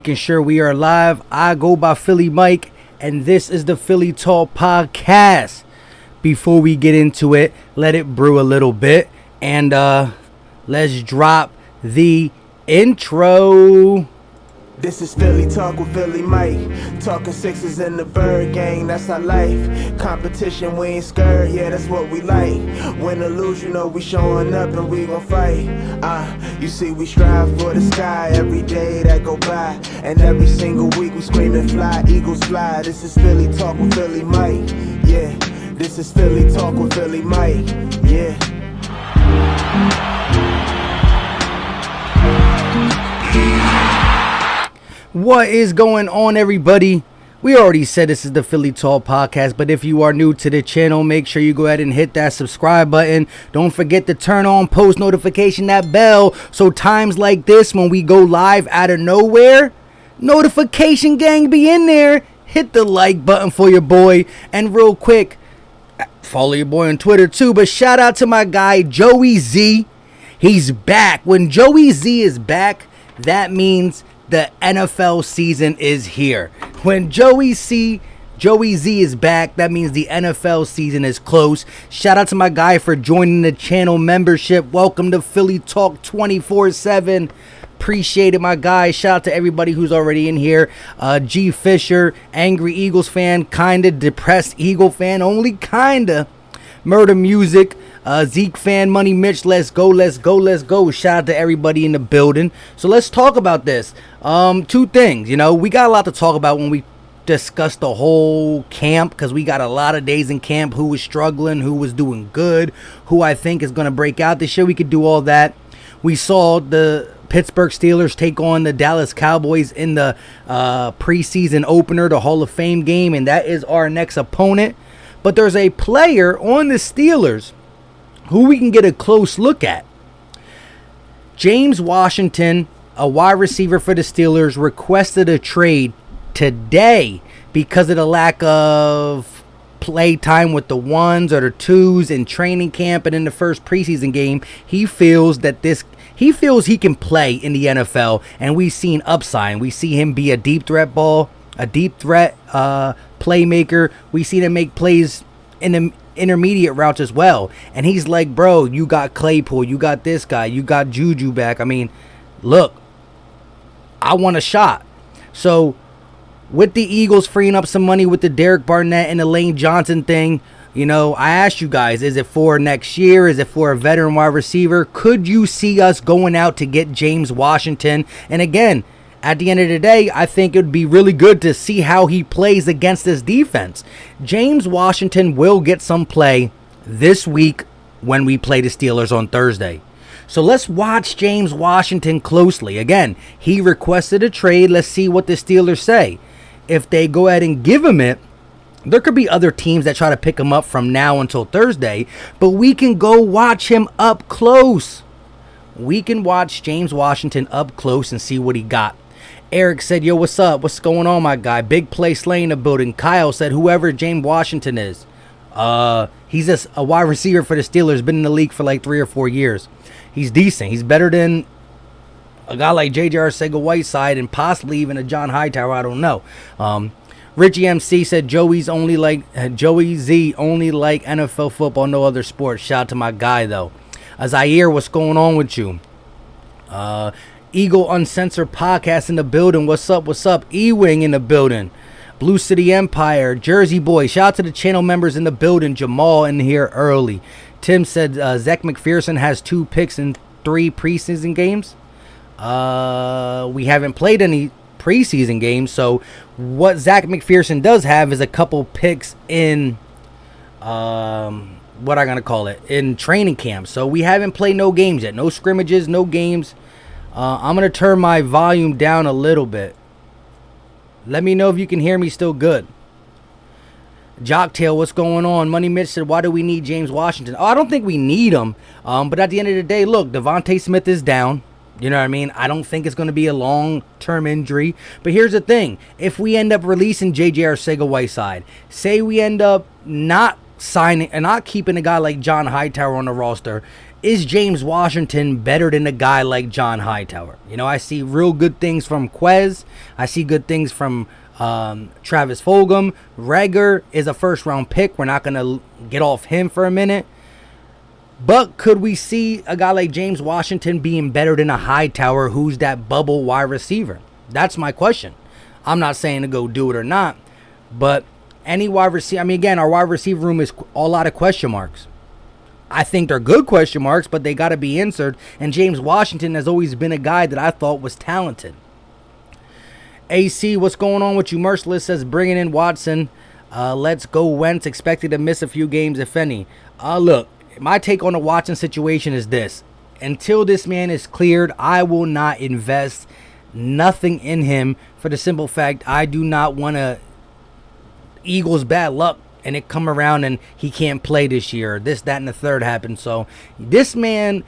Making sure we are live. I go by Philly Mike, and this is the Philly Talk Podcast. Before we get into it, let it brew a little bit, and let's drop the intro. This is Philly Talk with Philly Mike. Talking sixes in the bird gang, that's our life. Competition, we ain't scared, yeah, that's what we like. Win or lose, you know we showing up and we gon' fight. You see we strive for the sky every day that go by. And every single week we screaming fly, eagles fly. This is Philly Talk with Philly Mike, yeah. This is Philly Talk with Philly Mike, yeah. What is going on, everybody? We already said this is the Philly Talk Podcast, but if you are new to the channel, make sure you go ahead and hit that subscribe button. Don't forget to turn on post notification, that bell, so times like this when we go live out of nowhere, notification gang be in there. Hit the like button for your boy, and real quick, follow your boy on Twitter too, but shout out to my guy Joey Z. He's back. When Joey Z is back, that means the NFL season is here. When Joey Z is back, that means the NFL season is close. Shout out to my guy for joining the channel membership. Welcome to Philly Talk 24/7. Appreciate it, my guy. Shout out to everybody who's already in here. G Fisher, angry Eagles fan, kinda depressed Eagle fan, only kinda. Murder Music, Zeke fan, Money Mitch, let's go, let's go, let's go. Shout out to everybody in the building. So let's talk about this. Two things, we got a lot to talk about when we discuss the whole camp, because we got a lot of days in camp, who was struggling, who was doing good, who I think is going to break out this year. We could do all that. We saw the Pittsburgh Steelers take on the Dallas Cowboys in the preseason opener, the Hall of Fame game, and that is our next opponent. But there's a player on the Steelers who we can get a close look at. James Washington, a wide receiver for the Steelers, requested a trade today because of the lack of play time with the ones or the twos in training camp and in the first preseason game. He feels he can play in the NFL, and we've seen upside. We see him be a deep threat playmaker. We see him make plays in the intermediate routes as well. And he's like, bro, you got Claypool, you got this guy, you got Juju back. I mean, look, I want a shot. So with the Eagles freeing up some money with the Derek Barnett and the Lane Johnson thing, I asked you guys, is it for next year? Is it for a veteran wide receiver? Could you see us going out to get James Washington? And again, at the end of the day, I think it would be really good to see how he plays against this defense. James Washington will get some play this week when we play the Steelers on Thursday. So let's watch James Washington closely. Again, he requested a trade. Let's see what the Steelers say. If they go ahead and give him it, there could be other teams that try to pick him up from now until Thursday, but we can go watch him up close. We can watch James Washington up close and see what he got. Eric said, yo, what's up? What's going on, my guy? Big play Slay in the building. Kyle said, whoever James Washington is. He's just a wide receiver for the Steelers. Been in the league for like 3 or 4 years. He's decent. He's better than a guy like J.J. Arcega-Whiteside and possibly even a John Hightower. I don't know. Richie MC said, Joey Z only like NFL football, no other sport. Shout out to my guy, though. Zaire, what's going on with you? Eagle Uncensored Podcast in the building. What's up? What's up? E-Wing in the building. Blue City Empire. Jersey Boy. Shout out to the channel members in the building. Jamal in here early. Tim said Zach McPherson has 2 picks in 3 preseason games. We haven't played any preseason games, so what Zach McPherson does have is a couple picks in in training camp. So we haven't played no games yet. No scrimmages, no games. I'm going to turn my volume down a little bit. Let me know if you can hear me still good. Jocktail, what's going on? Money Mitch said, why do we need James Washington? Oh, I don't think we need him. But at the end of the day, look, Devontae Smith is down. You know what I mean? I don't think it's going to be a long-term injury. But here's the thing. If we end up releasing J.J. Arcega-Whiteside, say we end up not signing and not keeping a guy like John Hightower on the roster, is James Washington better than a guy like John Hightower? You know, I see real good things from Quez. I see good things from Travis Fulgham. Reagor is a first-round pick. We're not going to get off him for a minute. But could we see a guy like James Washington being better than a Hightower who's that bubble wide receiver? That's my question. I'm not saying to go do it or not, but any wide receiver, I mean, again, our wide receiver room is a lot of question marks. I think they're good question marks, but they got to be answered. And James Washington has always been a guy that I thought was talented. AC, what's going on with you? Merciless says, bringing in Watson. Let's go Wentz. Expected to miss a few games, if any. Look, my take on the Watson situation is this. Until this man is cleared, I will not invest nothing in him for the simple fact I do not want to Eagles bad luck and it come around and he can't play this year. This, that, and the third happened. So this man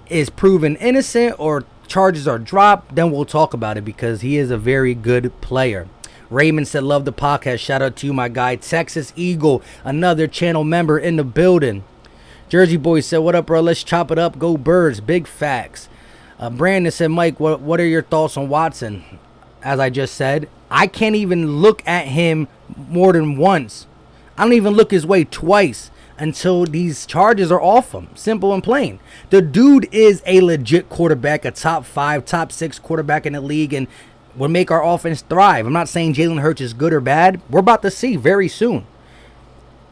is proven innocent or charges are dropped, then we'll talk about it because he is a very good player. Raymond said, love the podcast. Shout out to you, my guy. Texas Eagle, another channel member in the building. Jersey Boy said, what up, bro? Let's chop it up. Go Birds. Big facts. Brandon said, Mike, what are your thoughts on Watson? As I just said, I can't even look at him more than once. I don't even look his way twice until these charges are off him. Simple and plain. The dude is a legit quarterback, a top 5, top 6 quarterback in the league, and will make our offense thrive. I'm not saying Jalen Hurts is good or bad. We're about to see very soon.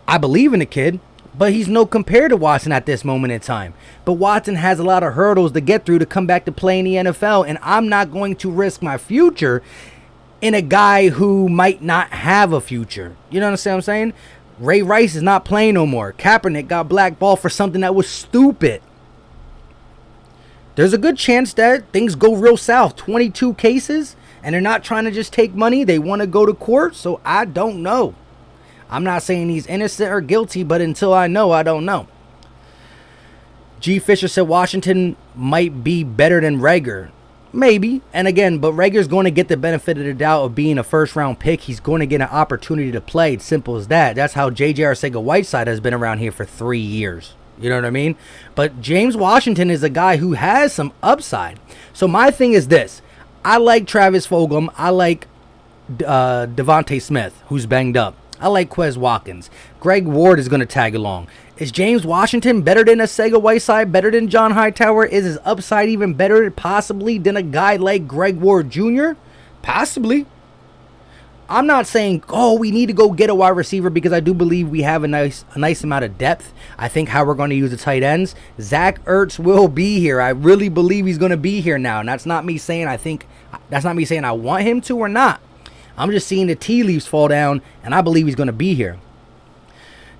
I believe in the kid, but he's no compare to Watson at this moment in time. But Watson has a lot of hurdles to get through to come back to play in the NFL, and I'm not going to risk my future in a guy who might not have a future. You know what I'm saying? Ray Rice is not playing no more. Kaepernick got blackballed for something that was stupid. There's a good chance that things go real south. 22 cases, and they're not trying to just take money. They want to go to court, so I don't know. I'm not saying he's innocent or guilty, but until I know, I don't know. G. Fisher said Washington might be better than Reagor. Maybe. And again, but Rager's going to get the benefit of the doubt of being a first-round pick. He's going to get an opportunity to play. It's simple as that. That's how J.J. Arcega-Whiteside has been around here for 3 years. You know what I mean? But James Washington is a guy who has some upside. So my thing is this. I like Travis Fulgham. I like Devontae Smith, who's banged up. I like Quez Watkins. Greg Ward is going to tag along. Is James Washington better than Arcega-Whiteside, better than John Hightower? Is his upside even better possibly than a guy like Greg Ward Jr.? Possibly. I'm not saying, we need to go get a wide receiver because I do believe we have a nice amount of depth. I think how we're going to use the tight ends. Zach Ertz will be here. I really believe he's going to be here now. And that's not me saying I want him to or not. I'm just seeing the tea leaves fall down, and I believe he's going to be here.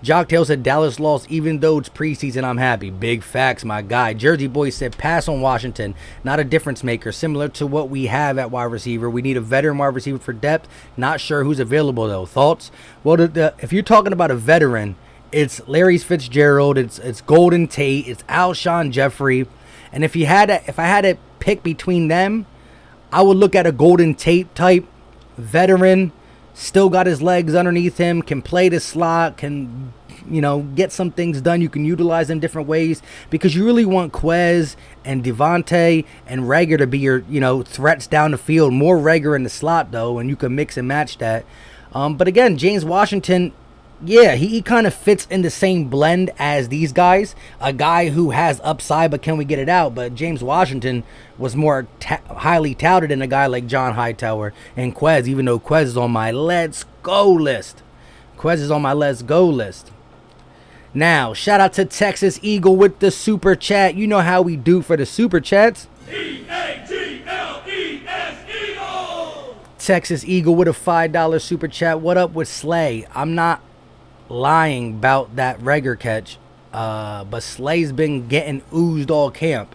Jocktail said Dallas lost even though it's preseason. I'm happy. Big facts, my guy. Jersey Boy said pass on Washington. Not a difference maker. Similar to what we have at wide receiver. We need a veteran wide receiver for depth. Not sure who's available, though. Thoughts? Well, if you're talking about a veteran, it's Larry Fitzgerald. It's Golden Tate. It's Alshon Jeffrey. And if I had to pick between them, I would look at a Golden Tate type veteran. Still got his legs underneath him, can play the slot, can, get some things done. You can utilize them different ways because you really want Quez and Devontae and Reagor to be your, threats down the field. More Reagor in the slot, though, and you can mix and match that. But again, James Washington, yeah, he kind of fits in the same blend as these guys. A guy who has upside, but can we get it out? But James Washington was more highly touted than a guy like John Hightower and Quez, even though Quez is on my let's go list. Quez is on my let's go list. Now, shout out to Texas Eagle with the super chat. You know how we do for the super chats. Eagle! Texas Eagle with a $5 super chat. What up with Slay? I'm not lying about that Reagor catch, but Slay's been getting oozed all camp.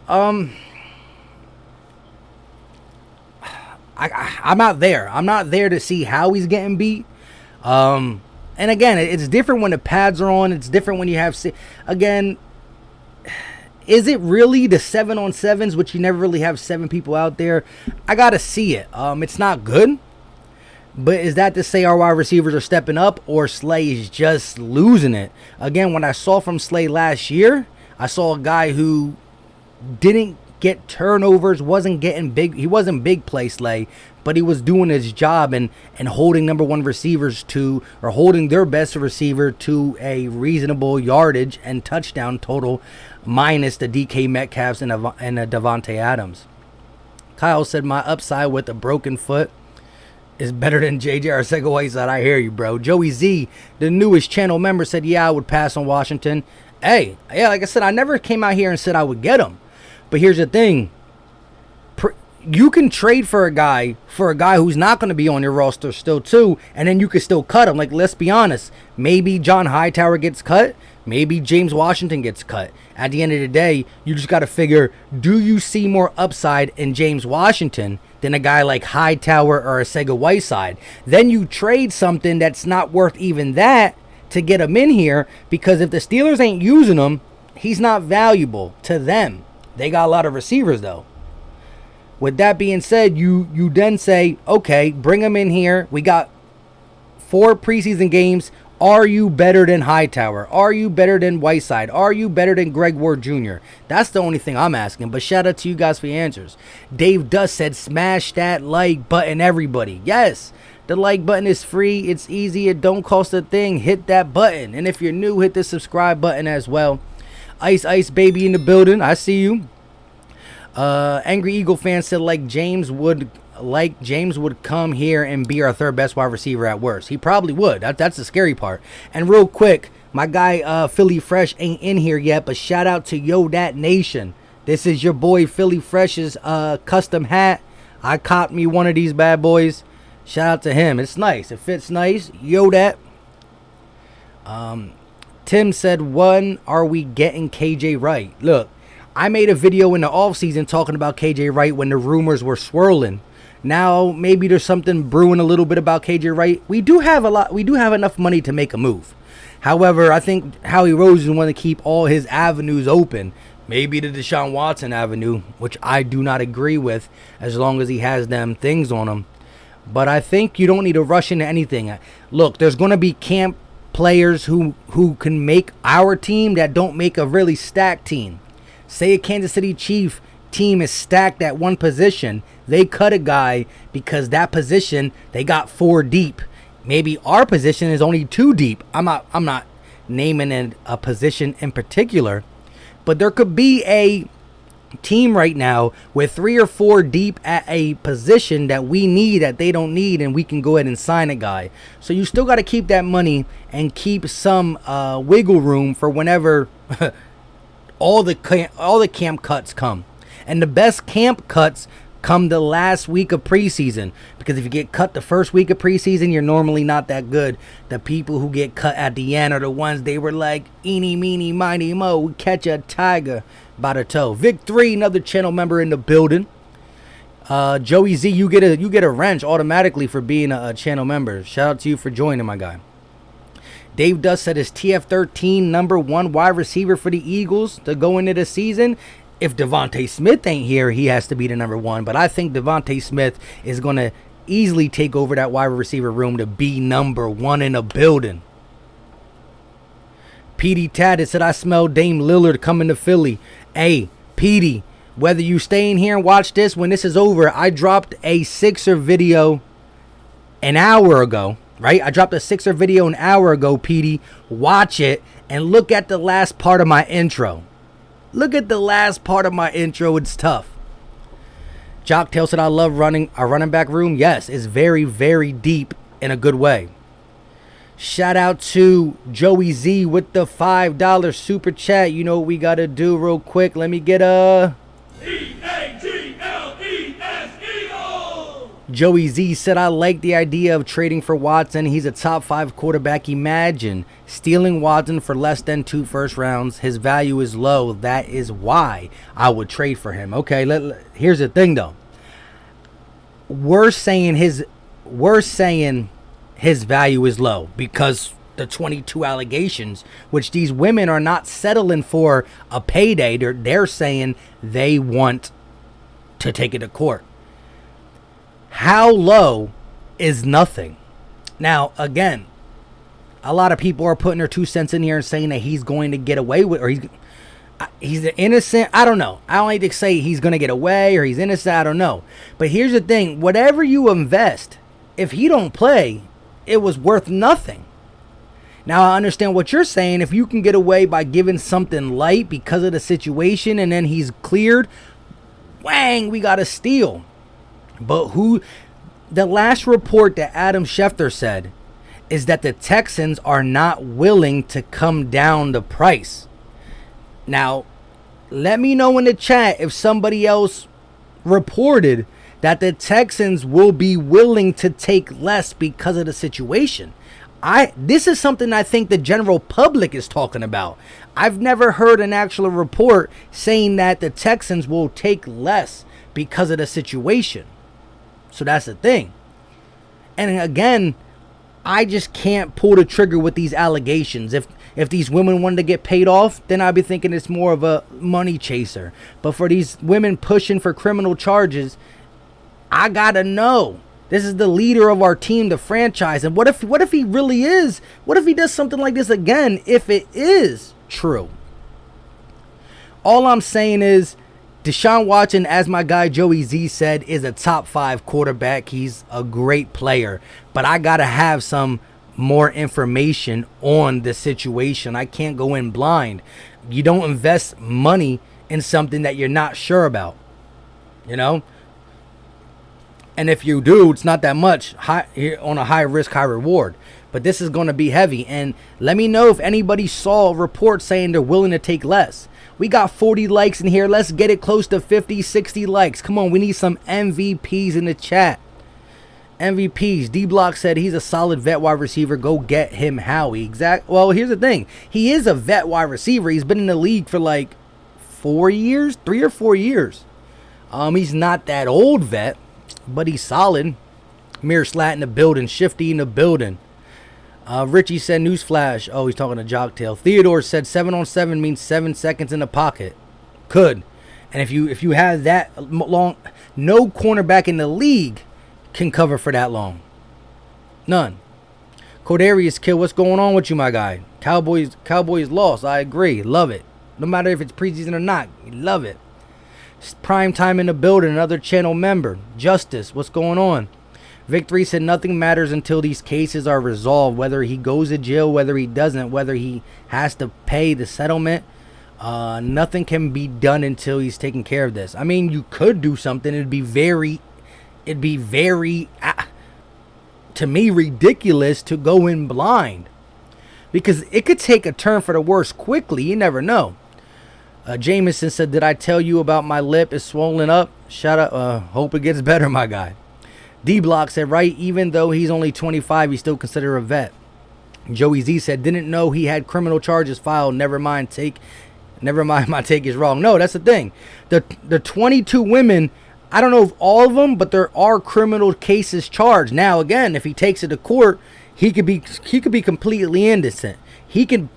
I'm not there. I'm not there to see how he's getting beat. And again, it's different when the pads are on. It's different when you have again. Is it really the 7-on-7s, which you never really have 7 people out there? I gotta see it. It's not good. But is that to say our wide receivers are stepping up or Slay is just losing it? Again, when I saw from Slay last year, I saw a guy who didn't get turnovers, wasn't getting big. He wasn't big play Slay, but he was doing his job and holding number one receivers to, or holding their best receiver to a reasonable yardage and touchdown total, minus the DK Metcalfs and a Devontae Adams. Kyle said, my upside with a broken foot is better than JJ Arcega-Whiteside. I hear you, bro. Joey Z, the newest channel member, said, yeah, I would pass on Washington. Hey, yeah, like I said, I never came out here and said I would get him. But here's the thing. You can trade for a guy who's not going to be on your roster still too, and then you can still cut him. Like, let's be honest. Maybe John Hightower gets cut. Maybe James Washington gets cut. At the end of the day, you just got to figure, do you see more upside in James Washington than a guy like Hightower or Arcega-Whiteside? Then you trade something that's not worth even that to get him in here, because if the Steelers ain't using him, he's not valuable to them. They got a lot of receivers, though. With that being said, you then say, okay, bring him in here. We got 4 preseason games. Are you better than Hightower? Are you better than Whiteside? Are you better than Greg Ward Jr.? That's the only thing I'm asking. But shout out to you guys for your answers. Dave Dust said, smash that like button, everybody. Yes, the like button is free. It's easy. It don't cost a thing. Hit that button. And if you're new, hit the subscribe button as well. Ice Baby in the building. I see you. Angry Eagle fan said James would come here and be our third best wide receiver at worst. He probably would. That's the scary part. And real quick, my guy Philly Fresh ain't in here yet, but shout out to Yo Dat Nation. This is your boy Philly Fresh's custom hat. I copped me one of these bad boys. Shout out to him. It's nice. It fits nice. Yo Dat. Tim said, when are we getting KJ Wright? Look, I made a video in the offseason talking about KJ Wright when the rumors were swirling. Now, maybe there's something brewing a little bit about KJ Wright. We do have enough money to make a move. However, I think Howie Roseman want to keep all his avenues open. Maybe the Deshaun Watson avenue, which I do not agree with, as long as he has them things on him. But I think you don't need to rush into anything. Look, there's going to be camp players who can make our team that don't make a really stacked team. Say a Kansas City Chief team is stacked at one position. They cut a guy because that position, they got 4 deep. Maybe our position is only 2 deep. I'm not naming a position in particular. But there could be a team right now with 3 or 4 deep at a position that we need, that they don't need, and we can go ahead and sign a guy. So you still got to keep that money and keep some wiggle room for whenever all the camp cuts come. And the best camp cuts come the last week of preseason, because if you get cut the first week of preseason, you're normally not that good. The people who get cut at the end are the ones they were like, eeny, meeny, miny, mo, we catch a tiger by the toe. Vic 3, another channel member in the building. Joey Z, you get a wrench automatically for being a channel member. Shout out to you for joining, my guy. Dave Dust said, is TF13 number 1 wide receiver for the Eagles to go into the season? If Devontae Smith ain't here, he has to be the number 1. But I think Devontae Smith is going to easily take over that wide receiver room to be number 1 in the building. Petey Tadded said, I smell Dame Lillard coming to Philly. Hey, Petey, whether you stay in here and watch this, when this is over, I dropped a Sixer video an hour ago. Right? I dropped a Sixer video an hour ago, Petey. Watch it and look at the last part of my intro. Look at the last part of my intro. It's tough. Jocktail said, I love running a running back room. Yes, it's very, very deep in a good way. Shout out to Joey Z with the $5 super chat. You know what we got to do real quick. Let me get a... Joey Z said, I like the idea of trading for Watson. He's a top 5 quarterback. Imagine stealing Watson for less than 2 first rounds. His value is low. That is why I would trade for him. Okay, here's the thing, though. We're saying his value is low because the 22 allegations, which these women are not settling for a payday. They're saying they want to take it to court. How low is nothing? Now, again, a lot of people are putting their 2 cents in here and saying that he's going to get away with, or He's innocent. I don't know. I don't like to say he's going to get away or he's innocent. I don't know. But here's the thing. Whatever you invest, if he don't play, it was worth nothing. Now, I understand what you're saying. If you can get away by giving something light because of the situation and then he's cleared, whang, we got a steal. But the last report that Adam Schefter said is that the Texans are not willing to come down the price. Now, let me know in the chat if somebody else reported that the Texans will be willing to take less because of the situation. This is something I think the general public is talking about. I've never heard an actual report saying that the Texans will take less because of the situation. So that's the thing. And again, I just can't pull the trigger with these allegations. If these women wanted to get paid off, then I'd be thinking it's more of a money chaser. But for these women pushing for criminal charges, I gotta know. This is the leader of our team, the franchise. And what if he really is? What if he does something like this again if it is true? All I'm saying is Deshaun Watson, as my guy Joey Z said, is a top 5 quarterback. He's a great player. But I got to have some more information on the situation. I can't go in blind. You don't invest money in something that you're not sure about. You know? And if you do, it's not that much on a high risk, high reward. But this is going to be heavy. And let me know if anybody saw a report saying they're willing to take less. We got 40 likes in here. Let's get it close to 50, 60 likes. Come on, we need some MVPs in the chat. MVPs. D-Block said he's a solid vet wide receiver. Go get him, Howie. Well, here's the thing. He is a vet wide receiver. He's been in the league for like 4 years, 3 or 4 years. He's not that old vet, but he's solid. Mirror Slat in the building. Shifty in the building. Richie said newsflash. Oh, he's talking to Jocktail. Theodore said 7-on-7 means 7 seconds in the pocket. Could. And if you have that long, no cornerback in the league can cover for that long. None. Codarius Kill, what's going on with you, my guy? Cowboys lost. I agree. Love it. No matter if it's preseason or not. Love it. Prime time in the building. Another channel member. Justice, what's going on? Victory said nothing matters until these cases are resolved. Whether he goes to jail, whether he doesn't, whether he has to pay the settlement. Nothing can be done until he's taking care of this. I mean, you could do something. It'd be very, to me, ridiculous to go in blind. Because it could take a turn for the worse quickly. You never know. Jameson said, did I tell you about my lip is swollen up? Shout out. Hope it gets better, my guy. D-Block said, right, even though he's only 25, he's still considered a vet. Joey Z said, didn't know he had criminal charges filed. Never mind, my take is wrong. No, that's the thing. The 22 women, I don't know if all of them, but there are criminal cases charged. Now, again, if he takes it to court, he could be completely innocent. He can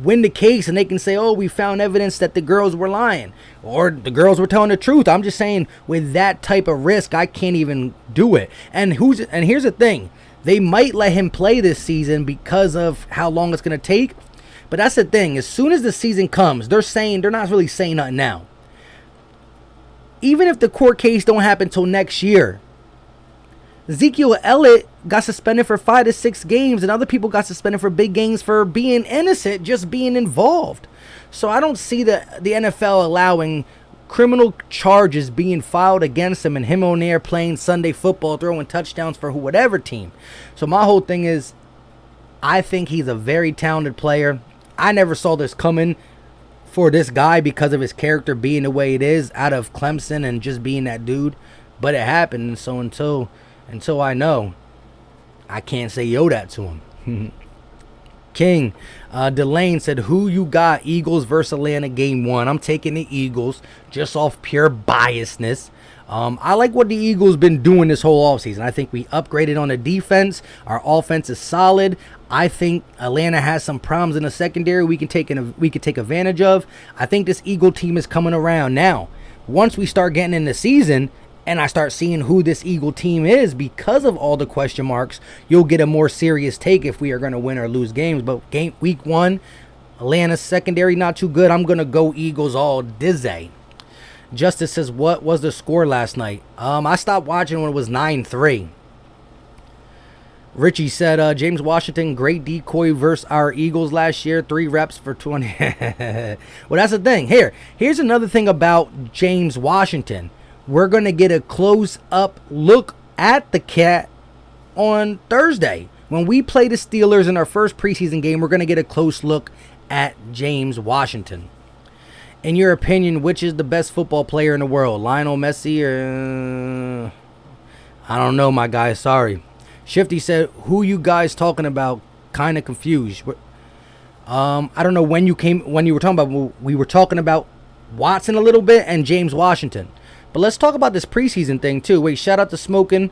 win the case and they can say, oh, we found evidence that the girls were lying or the girls were telling the truth. I'm just saying, with that type of risk, I can't even do it. And here's the thing. They might let him play this season because of how long it's going to take. But that's the thing. As soon as the season comes, they're not really saying nothing now. Even if the court case don't happen till next year, Ezekiel Elliott got suspended for 5 to 6 games, and other people got suspended for big games for being innocent, just being involved. So I don't see the NFL allowing criminal charges being filed against him and him on there playing Sunday football, throwing touchdowns for whatever team. So my whole thing is, I think he's a very talented player. I never saw this coming for this guy because of his character being the way it is out of Clemson and just being that dude. But it happened, and so until I know, I can't say yo that to him. King Delane said, who you got? Eagles versus Atlanta game 1. I'm taking the Eagles just off pure biasness. I like what the Eagles been doing this whole offseason. I think we upgraded on the defense. Our offense is solid. I think Atlanta has some problems in the secondary we could take advantage of. I think this Eagle team is coming around now. Once we start getting in the season and I start seeing who this Eagle team is because of all the question marks, you'll get a more serious take if we are going to win or lose games. But week 1, Atlanta's secondary not too good. I'm going to go Eagles all dizzy. Justice says, what was the score last night? I stopped watching when it was 9-3. Richie said, James Washington, great decoy versus our Eagles last year. 3 reps for 20. Well, that's the thing. Here's another thing about James Washington. We're going to get a close-up look at the cat on Thursday. When we play the Steelers in our first preseason game, we're going to get a close look at James Washington. In your opinion, which is the best football player in the world? Lionel Messi or... I don't know, my guy. Sorry. Shifty said, who you guys talking about? Kind of confused. I don't know when you were talking about, we were talking about Watson a little bit and James Washington. But let's talk about this preseason thing too. Wait, shout out to Smoking.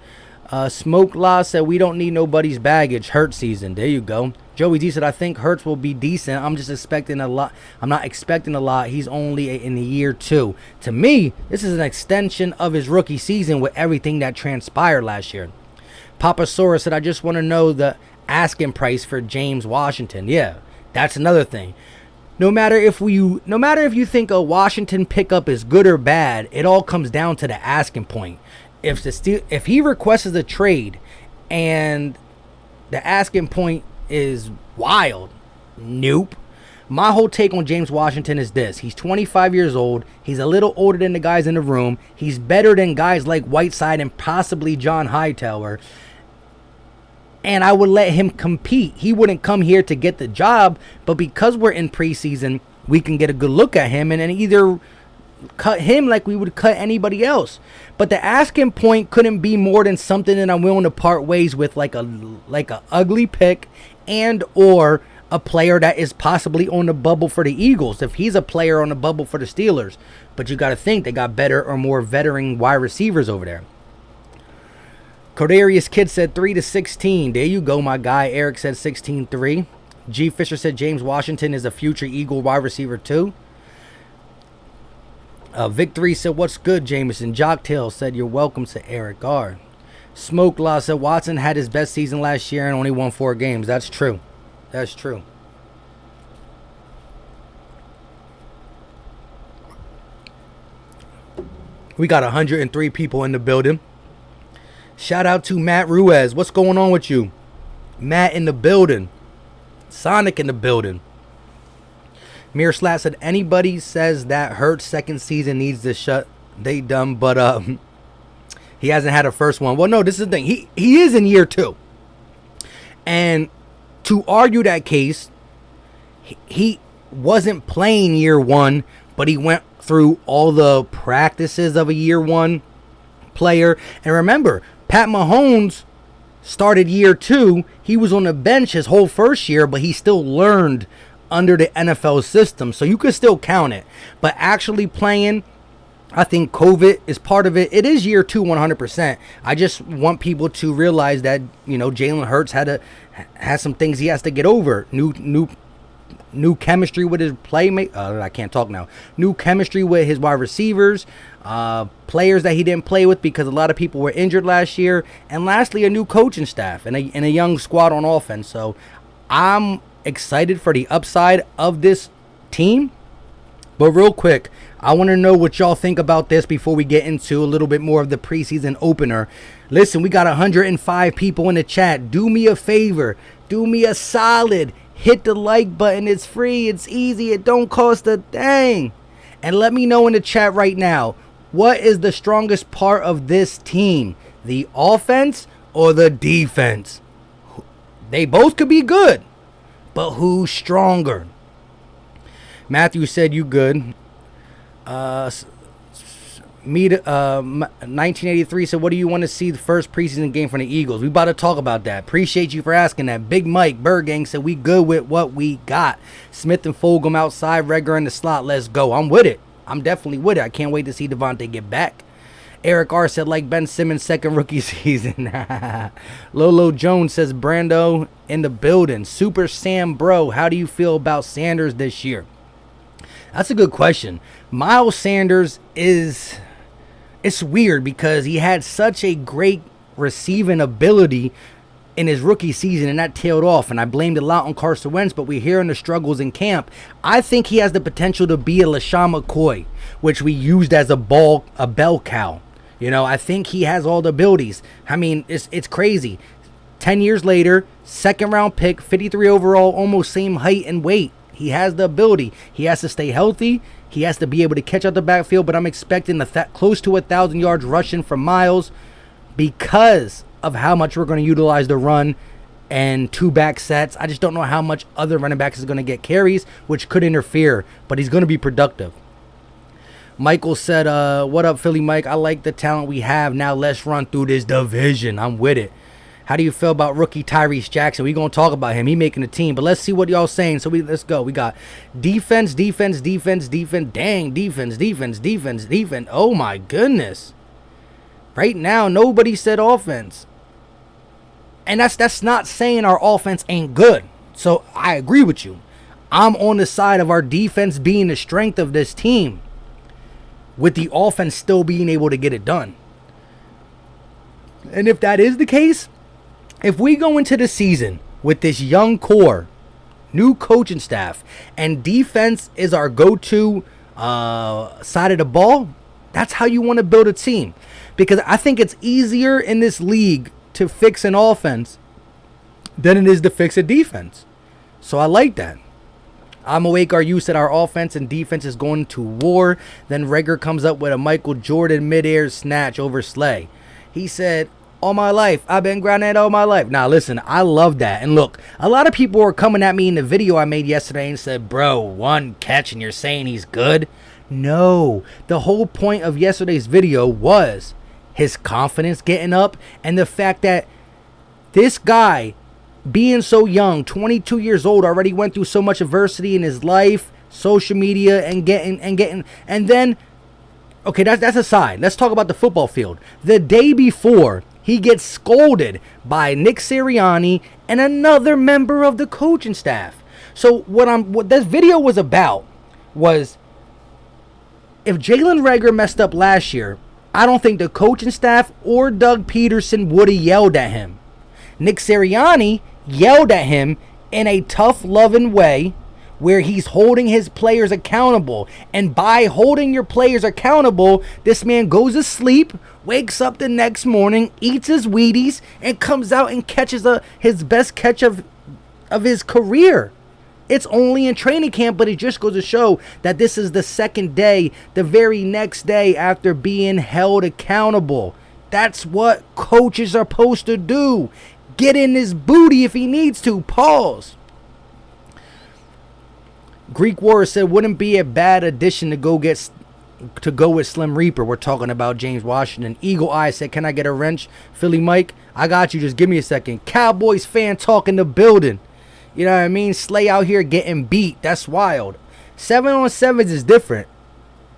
Smoke Law said, we don't need nobody's baggage. Hurt season. There you go. Joey D said, I think Hurts will be decent. I'm just expecting a lot. I'm not expecting a lot. He's only in the year 2. To me, this is an extension of his rookie season with everything that transpired last year. Papa Sora said, I just want to know the asking price for James Washington. Yeah, that's another thing. No matter if you think a Washington pickup is good or bad, it all comes down to the asking point. If he requests a trade and the asking point is wild, nope. My whole take on James Washington is this. He's 25 years old. He's a little older than the guys in the room. He's better than guys like Whiteside and possibly John Hightower. And I would let him compete. He wouldn't come here to get the job, but because we're in preseason, we can get a good look at him and then either cut him like we would cut anybody else. But the asking point couldn't be more than something that I'm willing to part ways with, like a ugly pick and or a player that is possibly on the bubble for the Eagles. If he's a player on the bubble for the Steelers, but you got to think they got better or more veteran wide receivers over there. Cordarius Kid said 3-16. There you go, my guy. Eric said 16-3. G Fisher said James Washington is a future Eagle wide receiver too. Victory said, what's good, Jameson? Jocktail said, you're welcome to Eric R. Smoke Law said, Watson had his best season last year and only won 4 games. That's true. That's true. We got 103 people in the building. Shout out to Matt Ruiz. What's going on with you? Matt in the building. Sonic in the building. Mir Slat said, anybody says that Hurts second season needs to shut, they dumb, but he hasn't had a first one. Well, no, this is the thing. He is in year 2. And to argue that case, he wasn't playing year 1, but he went through all the practices of a year 1 player. And remember, Pat Mahomes started year 2. He was on the bench his whole first year, but he still learned under the NFL system. So you could still count it. But actually playing, I think COVID is part of it. It is year 2, 100%. I just want people to realize that, Jalen Hurts has some things he has to get over. New chemistry with his playmate. I can't talk now. New chemistry with his wide receivers. Players that he didn't play with because a lot of people were injured last year. And lastly, a new coaching staff and a young squad on offense. So I'm excited for the upside of this team. But real quick, I want to know what y'all think about this before we get into a little bit more of the preseason opener. Listen, we got 105 people in the chat. Do me a favor. Do me a solid. Hit the like button. It's free. It's easy. It don't cost a thing. And let me know in the chat right now, what is the strongest part of this team? The offense or the defense? They both could be good, but who's stronger? Matthew said you good. 1983 said, what do you want to see the first preseason game from the Eagles? We about to talk about that. Appreciate you for asking that. Big Mike Bergang said we good with what we got. Smith and Fulgham outside, Reagor in the slot. Let's go. I'm with it. I'm definitely with it. I can't wait to see Devontae get back. Eric R said, like Ben Simmons' second rookie season. Lolo Jones says, Brando in the building. Super Sam Bro, how do you feel about Sanders this year? That's a good question. Miles Sanders it's weird because he had such a great receiving ability in his rookie season, and that tailed off, and I blamed a lot on Carson Wentz, but we're hearing the struggles in camp. I think he has the potential to be a LaShawn McCoy, which we used as a bell cow. You know, I think he has all the abilities. I mean, it's crazy. 10 years later, second round pick, 53 overall, almost same height and weight. He has the ability. He has to stay healthy. He has to be able to catch out the backfield, but I'm expecting close to 1,000 yards rushing from Miles because of how much we're going to utilize the run and 2 back sets. I just don't know how much other running backs is going to get carries, which could interfere, but he's going to be productive. Michael said, what up, Philly Mike? I like the talent we have. Now let's run through this division. I'm with it. How do you feel about rookie Tyrese Jackson? We're going to talk about him. He making the team. But let's see what y'all saying. So let's go. We got defense. Dang, defense. Oh, my goodness. Right now, nobody said offense. And that's not saying our offense ain't good. So I agree with you. I'm on the side of our defense being the strength of this team, with the offense still being able to get it done. And if that is the case, if we go into the season with this young core, new coaching staff, and defense is our go-to side of the ball, that's how you want to build a team. Because I think it's easier in this league to fix an offense than it is to fix a defense. So I like that. I'm awake. You said our offense and defense is going to war. Then Rager comes up with a Michael Jordan midair snatch over Slay. He said, all my life, I've been grinding all my life. Now, listen, I love that. And look, a lot of people were coming at me in the video I made yesterday and said, bro, 1 catch and you're saying he's good? No. The whole point of yesterday's video was his confidence getting up and the fact that this guy, being so young, 22 years old, already went through so much adversity in his life, social media, and then, okay, that's aside. Let's talk about the football field. The day before, he gets scolded by Nick Sirianni and another member of the coaching staff. So what this video was about was, if Jalen Reagor messed up last year, I don't think the coaching staff or Doug Peterson would have yelled at him. Nick Sirianni yelled at him in a tough, loving way where he's holding his players accountable. And by holding your players accountable, this man goes to sleep, wakes up the next morning, eats his Wheaties, and comes out and catches his best catch of his career. It's only in training camp, but it just goes to show that this is the second day, the very next day after being held accountable. That's what coaches are supposed to do. Get in his booty if he needs to. Pause. Greek Warrior said, wouldn't be a bad addition to go with Slim Reaper. We're talking about James Washington. Eagle Eye said, can I get a wrench? Philly Mike, I got you. Just give me a second. Cowboys fan talk in the building. You know what I mean? Slay out here getting beat. That's wild. 7-on-7s is different.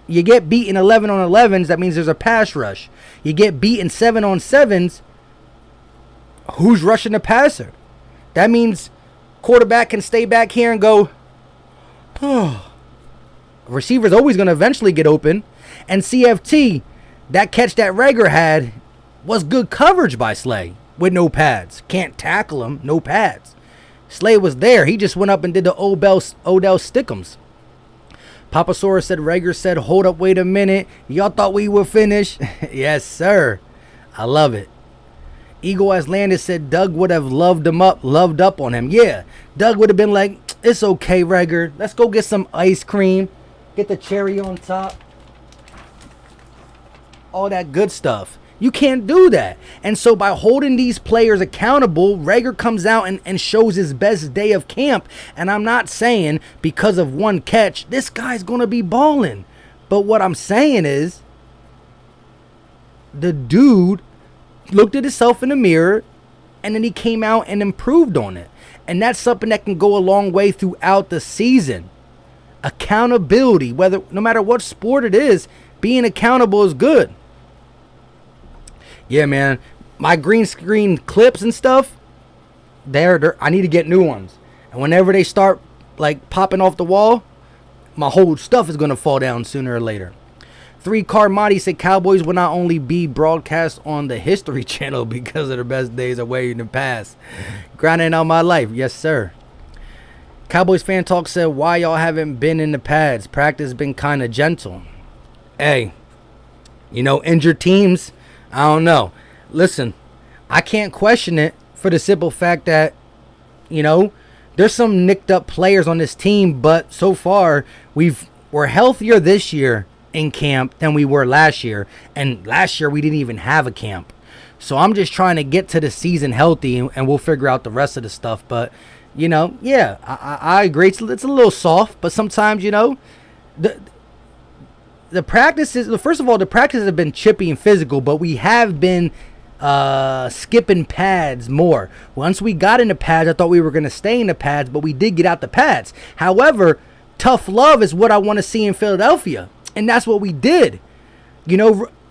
You get beat in 11-on-11s. That means there's a pass rush. You get beat in 7-on-7s. Who's rushing the passer? That means quarterback can stay back here and go, oh. Receiver's always going to eventually get open. And CFT, that catch that Rager had was good coverage by Slay with no pads. Can't tackle him, no pads. Slay was there. He just went up and did the Odell Stickums. Papasaurus said, Rager said, hold up, wait a minute. Y'all thought we were finished? Yes, sir. I love it. Eagle as Landis said, Doug would have loved up on him. Yeah, Doug would have been like, it's okay, Rager. Let's go get some ice cream. Get the cherry on top. All that good stuff. You can't do that. And so by holding these players accountable, Rager comes out and shows his best day of camp. And I'm not saying because of 1 catch, this guy's going to be balling. But what I'm saying is, the dude looked at himself in the mirror and then he came out and improved on it. And that's something that can go a long way throughout the season. Accountability, no matter what sport it is, being accountable is good. Yeah, man, my green screen clips and stuff, I need to get new ones. And whenever they start like popping off the wall, my whole stuff is going to fall down sooner or later. 3-Card Marty said Cowboys will not only be broadcast on the History Channel because of their best days away in the past. Grinding out my life. Yes, sir. Cowboys Fan Talk said, why y'all haven't been in the pads? Practice has been kind of gentle. Hey, injured teams, I don't know. Listen, I can't question it for the simple fact that, there's some nicked up players on this team, but so far we're healthier this year in camp than we were last year. And last year we didn't even have a camp. So I'm just trying to get to the season healthy and we'll figure out the rest of the stuff. But, I agree. It's a little soft, but sometimes, the practices, first of all, the practices have been chippy and physical, but we have been skipping pads more. Once we got into pads, I thought we were going to stay in the pads, but we did get out the pads. However, tough love is what I want to see in Philadelphia, and that's what we did.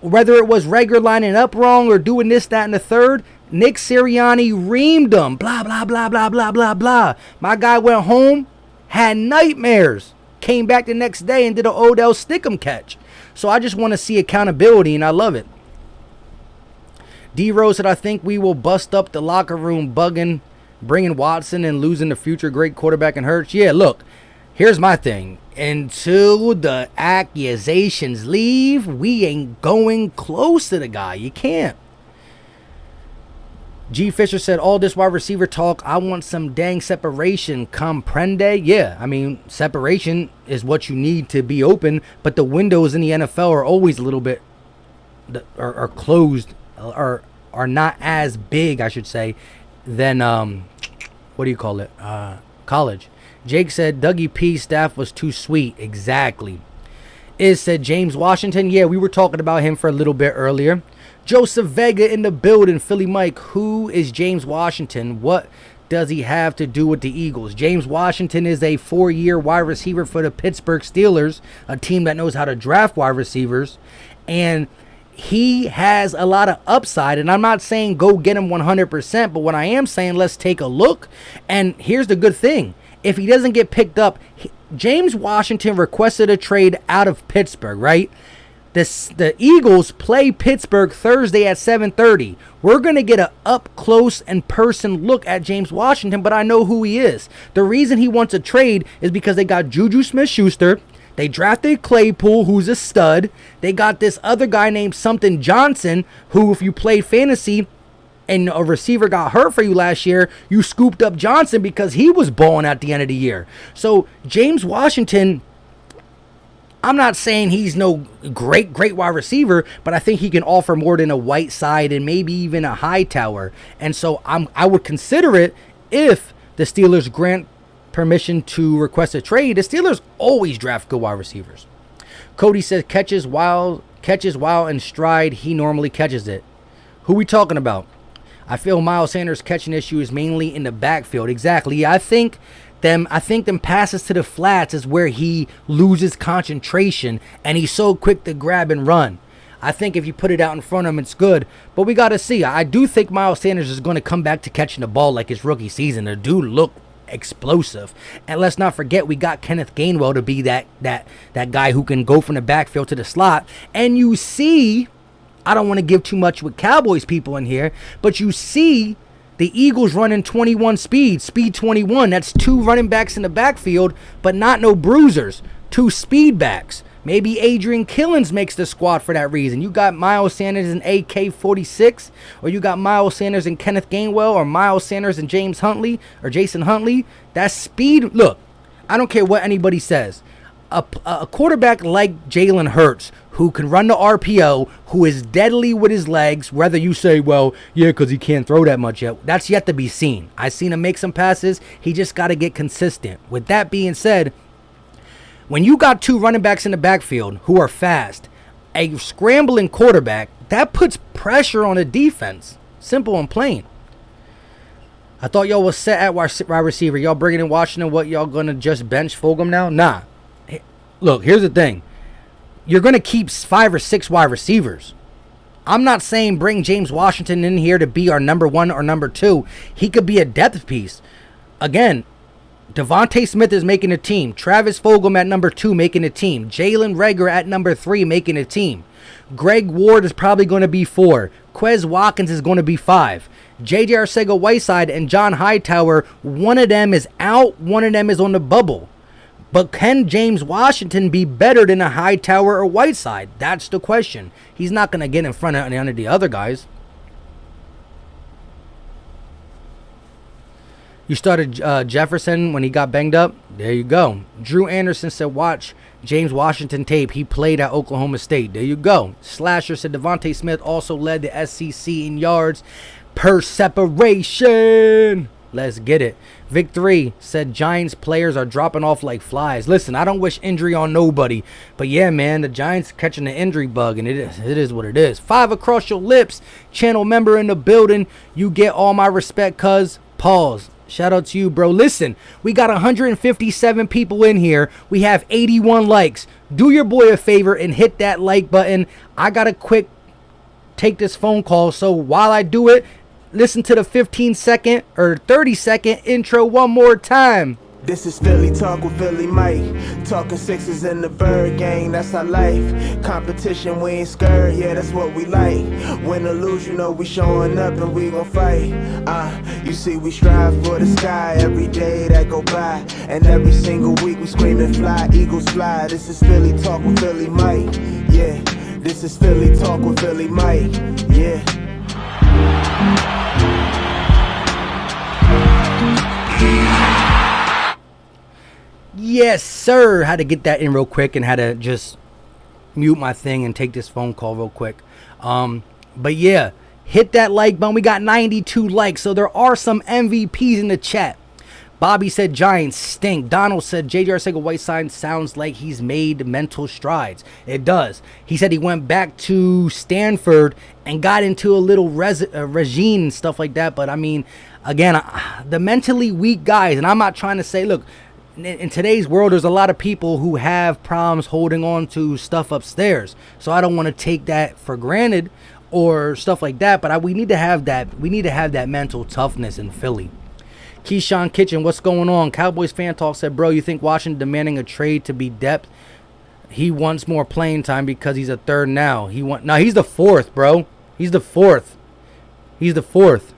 Whether it was regular lining up wrong or doing this, that, and the third, Nick Sirianni reamed them. Blah, blah, blah, blah, blah, blah, blah. My guy went home, had nightmares, came back the next day and did an Odell Stickum catch. So I just want to see accountability, and I love it. D-Rose said, I think we will bust up the locker room bugging, bringing Watson and losing the future great quarterback in Hurts. Yeah, look, here's my thing. Until the accusations leave, we ain't going close to the guy. You can't. G. Fisher said, all this wide receiver talk, I want some dang separation. Comprende? Yeah, separation is what you need to be open, but the windows in the NFL are always a little bit, are closed, are not as big, I should say, than, college. Jake said, Dougie P's staff was too sweet. Exactly. Said James Washington. Yeah, we were talking about him for a little bit earlier. Joseph Vega in the building. Philly Mike, who is James Washington? What does he have to do with the Eagles? James Washington is a 4-year wide receiver for the Pittsburgh Steelers, a team that knows how to draft wide receivers. And he has a lot of upside, and I'm not saying go get him 100%, but what I am saying, let's take a look. And here's the good thing. If he doesn't get picked up, James Washington requested a trade out of Pittsburgh, right? The Eagles play Pittsburgh Thursday at 7:30. We're going to get an up-close and person look at James Washington, but I know who he is. The reason he wants a trade is because they got Juju Smith-Schuster. They drafted Claypool, who's a stud. They got this other guy named something Johnson, who, if you played fantasy and a receiver got hurt for you last year, you scooped up Johnson because he was balling at the end of the year. So James Washington, I'm not saying he's no great wide receiver, but I think he can offer more than a Whiteside and maybe even a Hightower. And so I would consider it if the Steelers grant permission to request a trade. The Steelers always draft good wide receivers. Cody says catches while in stride, he normally catches it. Who we talking about? I feel Miles Sanders' catching issue is mainly in the backfield. Exactly. Yeah, I think them passes to the flats is where he loses concentration, and he's so quick to grab and run. I think if you put it out in front of him, it's good. But we got to see. I do think Miles Sanders is going to come back to catching the ball like his rookie season. The dude looked explosive. And let's not forget, we got Kenneth Gainwell to be that guy who can go from the backfield to the slot. And you see, I don't want to give too much with Cowboys people in here, but you see the Eagles running 21 speed 21. That's 2 running backs in the backfield, but not no bruisers. 2 speed backs. Maybe Adrian Killins makes the squad for that reason. You got Miles Sanders and AK-46, or you got Miles Sanders and Kenneth Gainwell, or Miles Sanders and James Huntley, or Jason Huntley. That's speed. Look, I don't care what anybody says. A quarterback like Jalen Hurts, who can run the RPO, who is deadly with his legs, whether you say, well, yeah, because he can't throw that much yet. That's yet to be seen. I've seen him make some passes. He just got to get consistent. With that being said, when you got 2 running backs in the backfield who are fast, a scrambling quarterback, that puts pressure on the defense. Simple and plain. I thought y'all was set at wide receiver. Y'all bringing in Washington. What, y'all going to just bench Fulgham now? Nah. Look, here's the thing. You're going to keep 5 or 6 wide receivers. I'm not saying bring James Washington in here to be our number 1 or number 2. He could be a depth piece. Again, Devontae Smith is making a team. Travis Fulgham at number 2 making a team. Jalen Reagor at number 3 making a team. Greg Ward is probably going to be 4. Quez Watkins is going to be 5. J.J. Arcega-Whiteside and John Hightower, one of them is out, one of them is on the bubble. But can James Washington be better than a Hightower or Whiteside? That's the question. He's not going to get in front of any of the other guys. You started Jefferson when he got banged up? There you go. Drew Anderson said, watch James Washington tape. He played at Oklahoma State. There you go. Slasher said Devontae Smith also led the SEC in yards per separation. Let's get it. Vic3 said Giants players are dropping off like flies. Listen, I don't wish injury on nobody. But yeah, man, the Giants catching the injury bug, and it is what it is. 5 across your lips. Channel member in the building. You get all my respect, cuz. Pause. Shout out to you, bro. Listen, we got 157 people in here. We have 81 likes. Do your boy a favor and hit that like button. I got to quick take this phone call. So while I do it, listen to the 15-second or 30-second intro one more time. This is Philly Talk with Philly Mike. Talking Sixers in the Bird Gang, that's our life. Competition, we ain't scared, yeah, that's what we like. Win or lose, you know we showing up and we gon' fight. You see we strive for the sky every day that go by. And every single week we screaming fly, Eagles fly. This is Philly Talk with Philly Mike, yeah. This is Philly Talk with Philly Mike, yeah. Yes, sir. Had to get that in real quick and had to just mute my thing and take this phone call real quick. But yeah, hit that like button. We got 92 likes, so there are some MVPs in the chat. Bobby said Giants stink. Donald said J.J. Arcega-Whiteside sounds like he's made mental strides. It does. He said he went back to Stanford and got into a little regime and stuff like that. But I mean, again, the mentally weak guys, and I'm not trying to say, look, in today's world, there's a lot of people who have problems holding on to stuff upstairs. So I don't want to take that for granted or stuff like that. But we need to have that. We need to have that mental toughness in Philly. Keyshawn Kitchen, what's going on? Cowboys Fan Talk said, bro, you think Washington demanding a trade to be depth? He wants more playing time because he's a third now. He's the fourth, bro. He's the fourth. He's the fourth.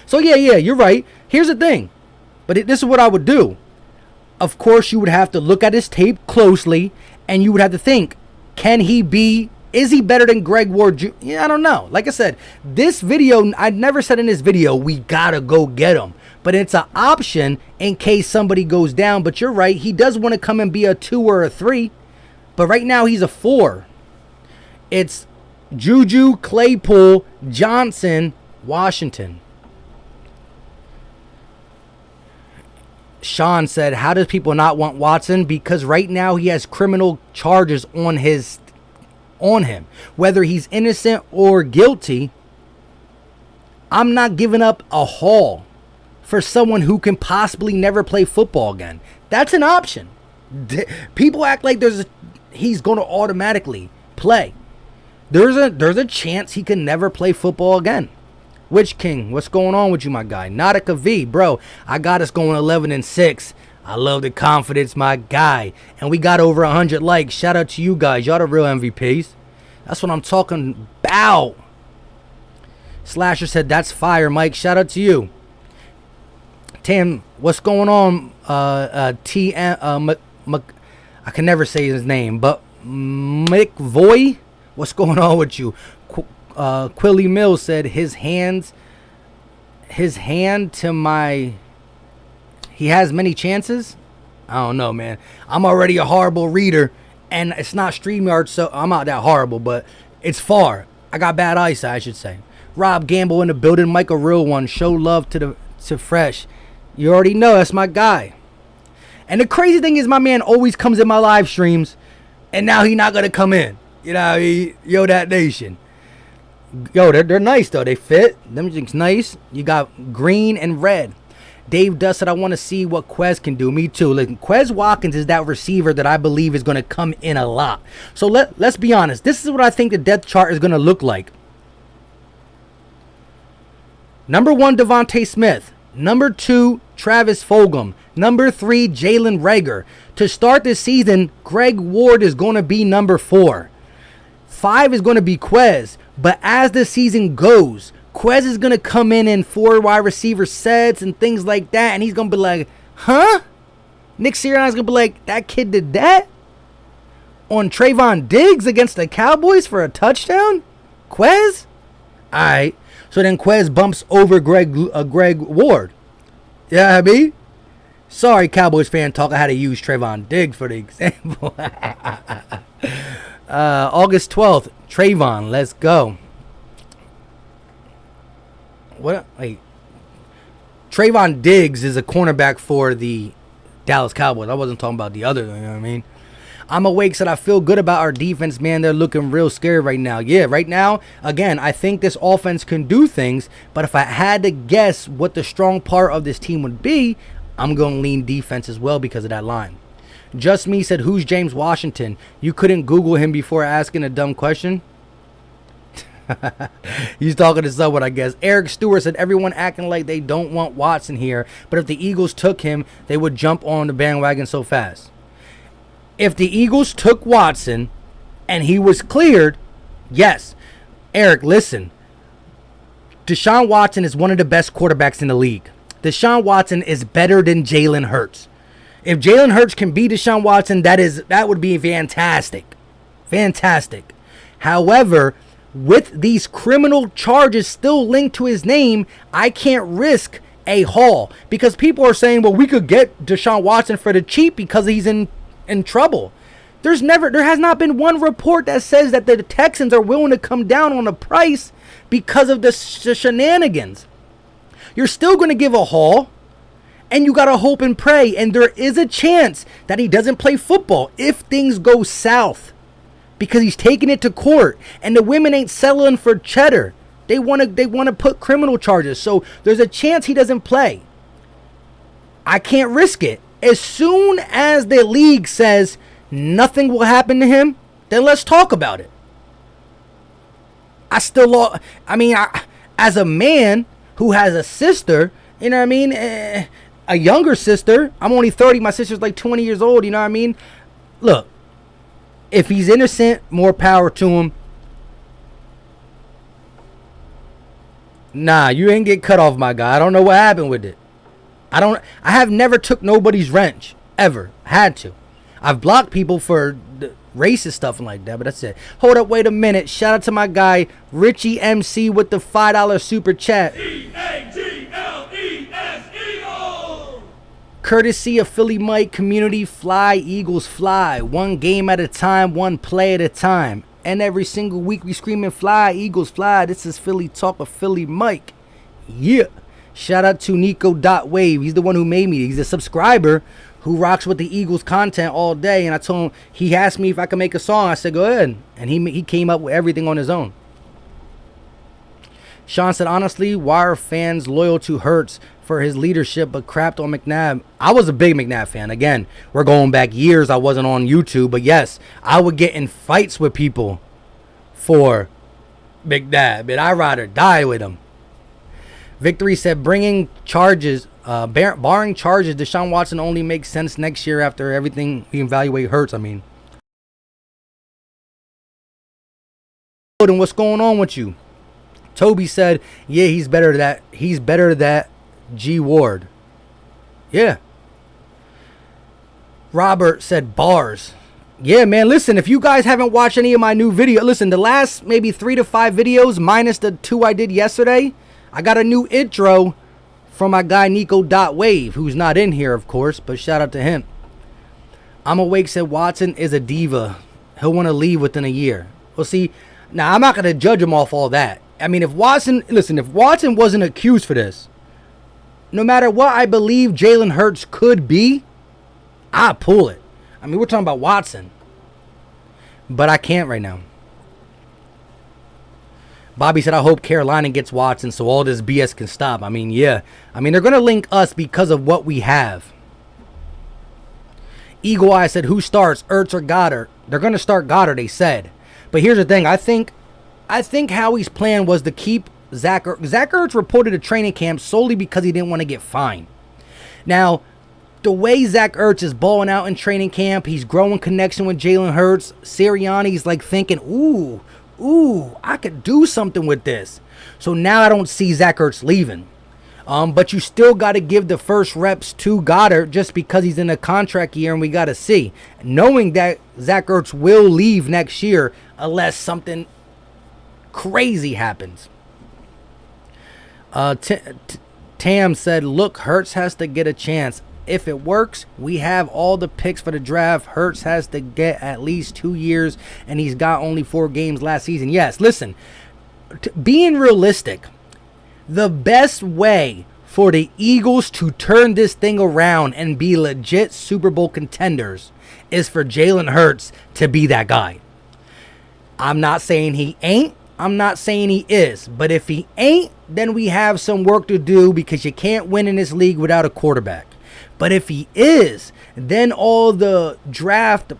So yeah, you're right. Here's the thing. But this is what I would do. Of course, you would have to look at his tape closely, and you would have to think, is he better than Greg Ward Jr.? Yeah, I don't know. Like I said, this video, I never said in this video, we gotta go get him. But it's an option in case somebody goes down. But you're right, he does want to come and be a 2 or a 3. But right now, he's a 4. It's Juju, Claypool, Johnson, Washington. Sean said, how does people not want Watson? Because right now he has criminal charges on him. Whether he's innocent or guilty, I'm not giving up a haul for someone who can possibly never play football again. That's an option. People act like he's going to automatically play. There's a chance he can never play football again. Witch King, what's going on with you, my guy? Nautica V, bro, I got us going 11-6. I love the confidence, my guy. And we got over 100 likes. Shout out to you guys. Y'all the real MVPs. That's what I'm talking about. Slasher said, that's fire, Mike. Shout out to you. Tim, what's going on? I can never say his name, but McVoy, what's going on with you? Quilly Mills said his hand to my, he has many chances. I don't know, man. I'm already a horrible reader, and it's not StreamYard, so I'm not that horrible, but it's far. I got bad eyesight, I should say. Rob Gamble in the building. Mike, a real one. Show love to Fresh. You already know that's my guy. And the crazy thing is, my man always comes in my live streams, and now he not gonna come in. You know, yo, that nation. Yo, they're nice though. They fit. Them things nice. You got green and red. Dave Dust said, I want to see what Quez can do. Me too. Listen, Quez Watkins is that receiver that I believe is going to come in a lot. So let's be honest. This is what I think the depth chart is going to look like. Number 1, Devontae Smith. Number 2, Travis Fulgham. Number 3, Jalen Reagor. To start this season, Greg Ward is going to be number 4. 5 is going to be Quez. But as the season goes, Quez is going to come in 4 wide receiver sets and things like that. And he's going to be like, huh? Nick Sirianni's going to be like, that kid did that? On Trayvon Diggs against the Cowboys for a touchdown? Quez? All right. So then Quez bumps over Greg Ward. Yeah, I mean? Sorry, Cowboys fan talk. I had to use Trayvon Diggs for the example. August 12th, Trayvon, let's go. What? Wait. Trayvon Diggs is a cornerback for the Dallas Cowboys. I wasn't talking about the other, you know what I mean? I'm awake, said I feel good about our defense, man. They're looking real scared right now. Yeah, right now, again, I think this offense can do things, but if I had to guess what the strong part of this team would be, I'm going to lean defense as well because of that line. Just Me said, who's James Washington? You couldn't Google him before asking a dumb question? He's talking to someone, I guess. Eric Stewart said, everyone acting like they don't want Watson here, but if the Eagles took him, they would jump on the bandwagon so fast. If the Eagles took Watson and he was cleared, yes. Eric, listen. Deshaun Watson is one of the best quarterbacks in the league. Deshaun Watson is better than Jalen Hurts. If Jalen Hurts can beat Deshaun Watson, that would be fantastic. Fantastic. However, with these criminal charges still linked to his name, I can't risk a haul. Because people are saying, well, we could get Deshaun Watson for the cheap because he's in trouble. There has not been one report that says that the Texans are willing to come down on the price because of the shenanigans. You're still going to give a haul, and you got to hope and pray, and there is a chance that he doesn't play football if things go south because he's taking it to court, and the women ain't settling for cheddar. They want to put criminal charges, so there's a chance he doesn't play. I can't risk it. As soon as the league says nothing will happen to him, then let's talk about it. As a man who has a sister, you know what I mean? A younger sister. I'm only 30. My sister's like 20 years old, you know what I mean? Look, if he's innocent, more power to him. Nah, you ain't get cut off, my guy. I don't know what happened with it. I have never took nobody's wrench, ever. Had to. I've blocked people for racist stuff and like that, but that's it. Hold up, wait a minute. Shout out to my guy, Richie MC with the $5 super chat. E-A-G-L-E-S-E-O! Courtesy of Philly Mike Community, fly, Eagles fly. One game at a time, one play at a time. And every single week we screaming fly, Eagles fly. This is Philly Talk with Philly Mike. Yeah. Shout out to Nico.Wave. He's the one who made me. He's a subscriber who rocks with the Eagles content all day. And I told him, he asked me if I could make a song. I said, go ahead. And he came up with everything on his own. Sean said, honestly, why are fans loyal to Hurts for his leadership but crapped on McNabb? I was a big McNabb fan. Again, we're going back years. I wasn't on YouTube. But yes, I would get in fights with people for McNabb. And I'd rather die with him. Victory said, barring charges, Deshaun Watson only makes sense next year after everything we evaluate Hurts. I mean, and what's going on with you? Toby said, yeah, he's better that G Ward. Yeah. Robert said, bars. Yeah, man, listen, if you guys haven't watched any of my new videos, listen, the last maybe 3 to 5 videos minus the 2 I did yesterday, I got a new intro from my guy Nico.Wave, who's not in here, of course, but shout out to him. I'm Awake said Watson is a diva. He'll want to leave within a year. Well, see, now I'm not going to judge him off all that. I mean, if Watson wasn't accused for this, no matter what I believe Jalen Hurts could be, I'd pull it. I mean, we're talking about Watson. But I can't right now. Bobby said, I hope Carolina gets Watson so all this BS can stop. I mean, yeah. I mean, they're going to link us because of what we have. Eagle Eye said, who starts, Ertz or Goddard? They're going to start Goddard, they said. But here's the thing. I think Howie's plan was to keep Zach Ertz reported a training camp solely because he didn't want to get fined. Now, the way Zach Ertz is balling out in training camp, he's growing connection with Jalen Hurts. Sirianni's like thinking, ooh, I could do something with this. So now I don't see Zach Ertz leaving. But you still got to give the first reps to Goddard just because he's in a contract year, and we got to see. Knowing that Zach Ertz will leave next year unless something crazy happens. Tam said, look, Hurts has to get a chance. If it works, we have all the picks for the draft. Hurts has to get at least 2 years, and he's got only 4 games last season. Yes, listen, being realistic, the best way for the Eagles to turn this thing around and be legit Super Bowl contenders is for Jalen Hurts to be that guy. I'm not saying he ain't. I'm not saying he is. But if he ain't, then we have some work to do because you can't win in this league without a quarterback. But if he is, then all the draft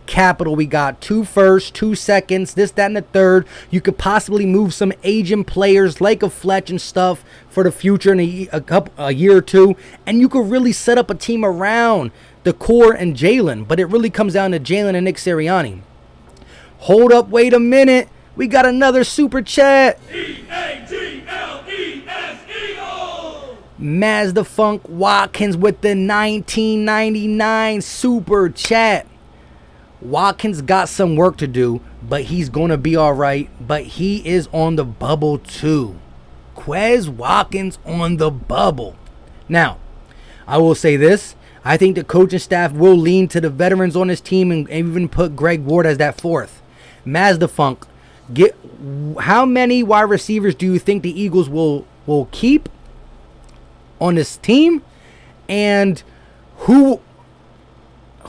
capital we got, 2 firsts, 2 seconds, this, that, and the third. You could possibly move some aging players like a Fletch and stuff for the future in a year or two. And you could really set up a team around the core and Jalen. But it really comes down to Jalen and Nick Sirianni. Hold up, wait a minute. We got another super chat. Mazda Funk Watkins with the 1999 super chat. Watkins got some work to do, but he's going to be all right. But he is on the bubble too. Quez Watkins on the bubble. Now, I will say this. I think the coaching staff will lean to the veterans on his team and even put Greg Ward as that 4th. Mazda Funk, how many wide receivers do you think the Eagles will keep on this team? And who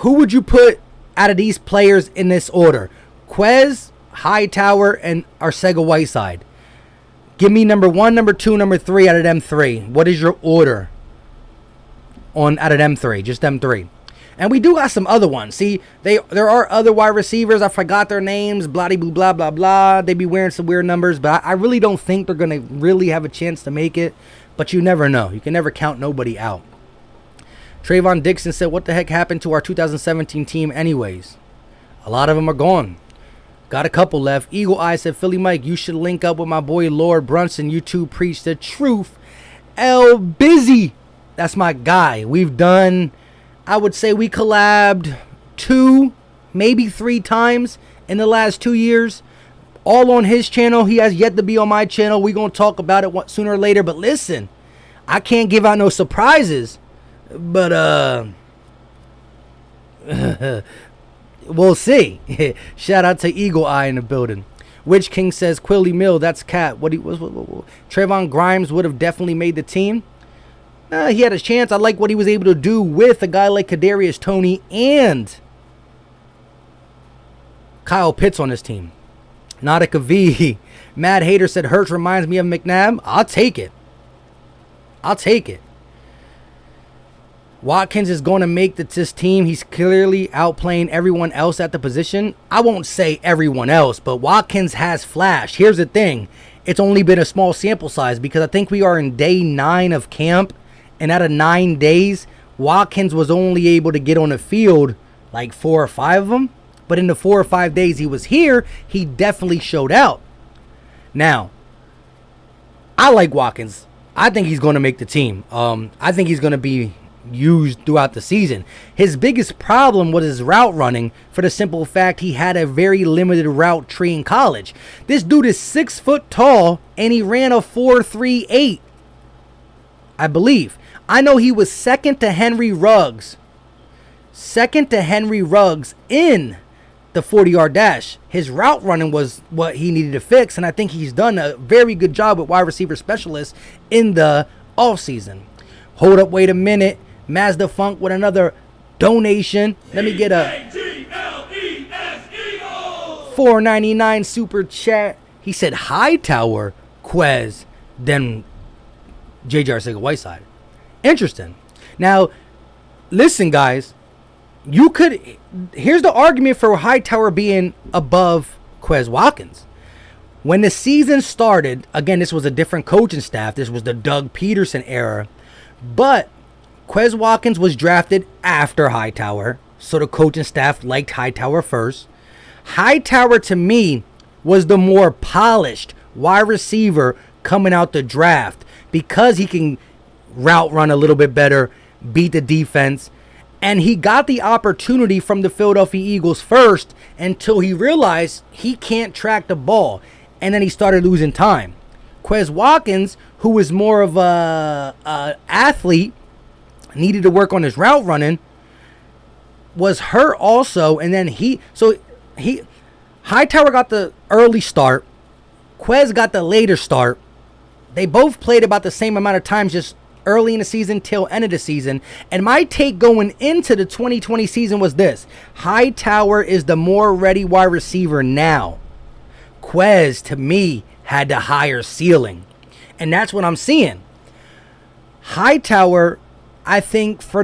would you put out of these players in this order? Quez, Hightower, and Arcega-Whiteside. Give me number 1, number 2, number 3 out of them 3. What is your order out of them 3? Just them 3. And we do got some other ones. See, there are other wide receivers. I forgot their names. Blah, blah, blah, blah. They be wearing some weird numbers. But I really don't think they're going to really have a chance to make it. But you never know. You can never count nobody out. Trayvon Dixon said, what the heck happened to our 2017 team anyways? A lot of them are gone. Got a couple left. Eagle Eye said, Philly Mike, you should link up with my boy Lord Brunson. You two preach the truth. L Busy. That's my guy. We've done, I would say we collabed 2, maybe 3 times in the last 2 years. All on his channel. He has yet to be on my channel. We're going to talk about it sooner or later. But listen, I can't give out no surprises. But, we'll see. Shout out to Eagle Eye in the building. Witch King says, Quilly Mill, that's Cat. What Trayvon Grimes would have definitely made the team. He had a chance. I like what he was able to do with a guy like Kadarius Toney and Kyle Pitts on his team. Nautica V. Mad Hater said, Hurts reminds me of McNabb. I'll take it. Watkins is going to make this team. He's clearly outplaying everyone else at the position. I won't say everyone else, but Watkins has flashed. Here's the thing. It's only been a small sample size because I think we are in day 9 of camp. And out of 9 days, Watkins was only able to get on the field like 4 or 5 of them. But in the 4 or 5 days he was here, he definitely showed out. Now, I like Watkins. I think he's going to make the team. I think he's going to be used throughout the season. His biggest problem was his route running for the simple fact he had a very limited route tree in college. This dude is 6 foot tall and he ran a 4.38, I believe. I know he was second to Henry Ruggs in the 40-yard dash. His route running was what he needed to fix, and I think he's done a very good job with wide receiver specialists in the offseason. Hold up, wait a minute. Mazda Funk with another donation. Let me get a $4.99 super chat. He said Hightower, Quez, then J.J. Arcega-Whiteside. Interesting. Now, listen, guys. Here's the argument for Hightower being above Quez Watkins. When the season started, again, this was a different coaching staff. This was the Doug Peterson era. But Quez Watkins was drafted after Hightower, so the coaching staff liked Hightower first. Hightower, to me, was the more polished wide receiver coming out the draft because he can route run a little bit better, beat the defense, and he got the opportunity from the Philadelphia Eagles first until he realized he can't track the ball, and then he started losing time. Quez Watkins, who was more of a athlete, needed to work on his route running, was hurt also, and then Hightower got the early start, Quez got the later start. They both played about the same amount of times, just early in the season till end of the season. And my take going into the 2020 season was this: Hightower is the more ready wide receiver now. Quez, to me, had the higher ceiling, and that's what I'm seeing. Hightower, I think, for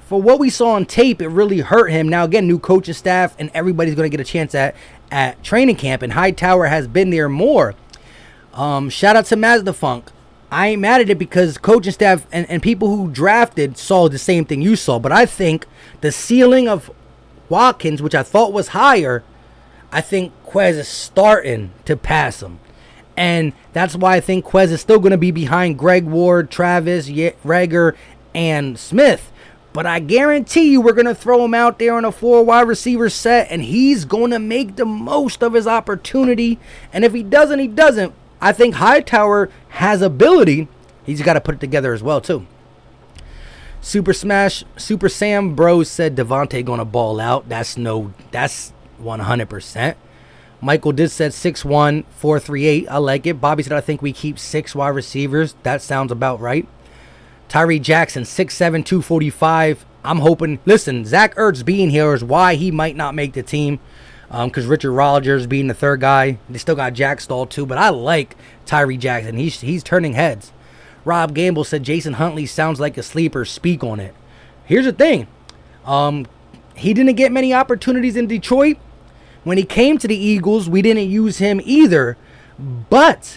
what we saw on tape, it really hurt him. Now, again, new coaching staff, and everybody's going to get a chance at training camp, and Hightower has been there more. Shout out to Mazda Funk. I ain't mad at it because coaching staff and people who drafted saw the same thing you saw. But I think the ceiling of Watkins, which I thought was higher, I think Quez is starting to pass him. And that's why I think Quez is still going to be behind Greg Ward, Travis, Reagor, and Smith. But I guarantee you we're going to throw him out there on a 4 wide receiver set, and he's going to make the most of his opportunity. And if he doesn't, he doesn't. I think Hightower has ability. He's got to put it together as well, too. Super Sam Bros said Devontae going to ball out. That's 100%. Michael did said 6'1", 438. I like it. Bobby said I think we keep 6 wide receivers. That sounds about right. Tyree Jackson, 6'7", 245. I'm hoping. Listen, Zach Ertz being here is why he might not make the team. Because Richard Rodgers being the third guy. They still got Jack Stahl too. But I like Tyree Jackson. He's turning heads. Rob Gamble said Jason Huntley sounds like a sleeper. Speak on it. Here's the thing. He didn't get many opportunities in Detroit. When he came to the Eagles, we didn't use him either. But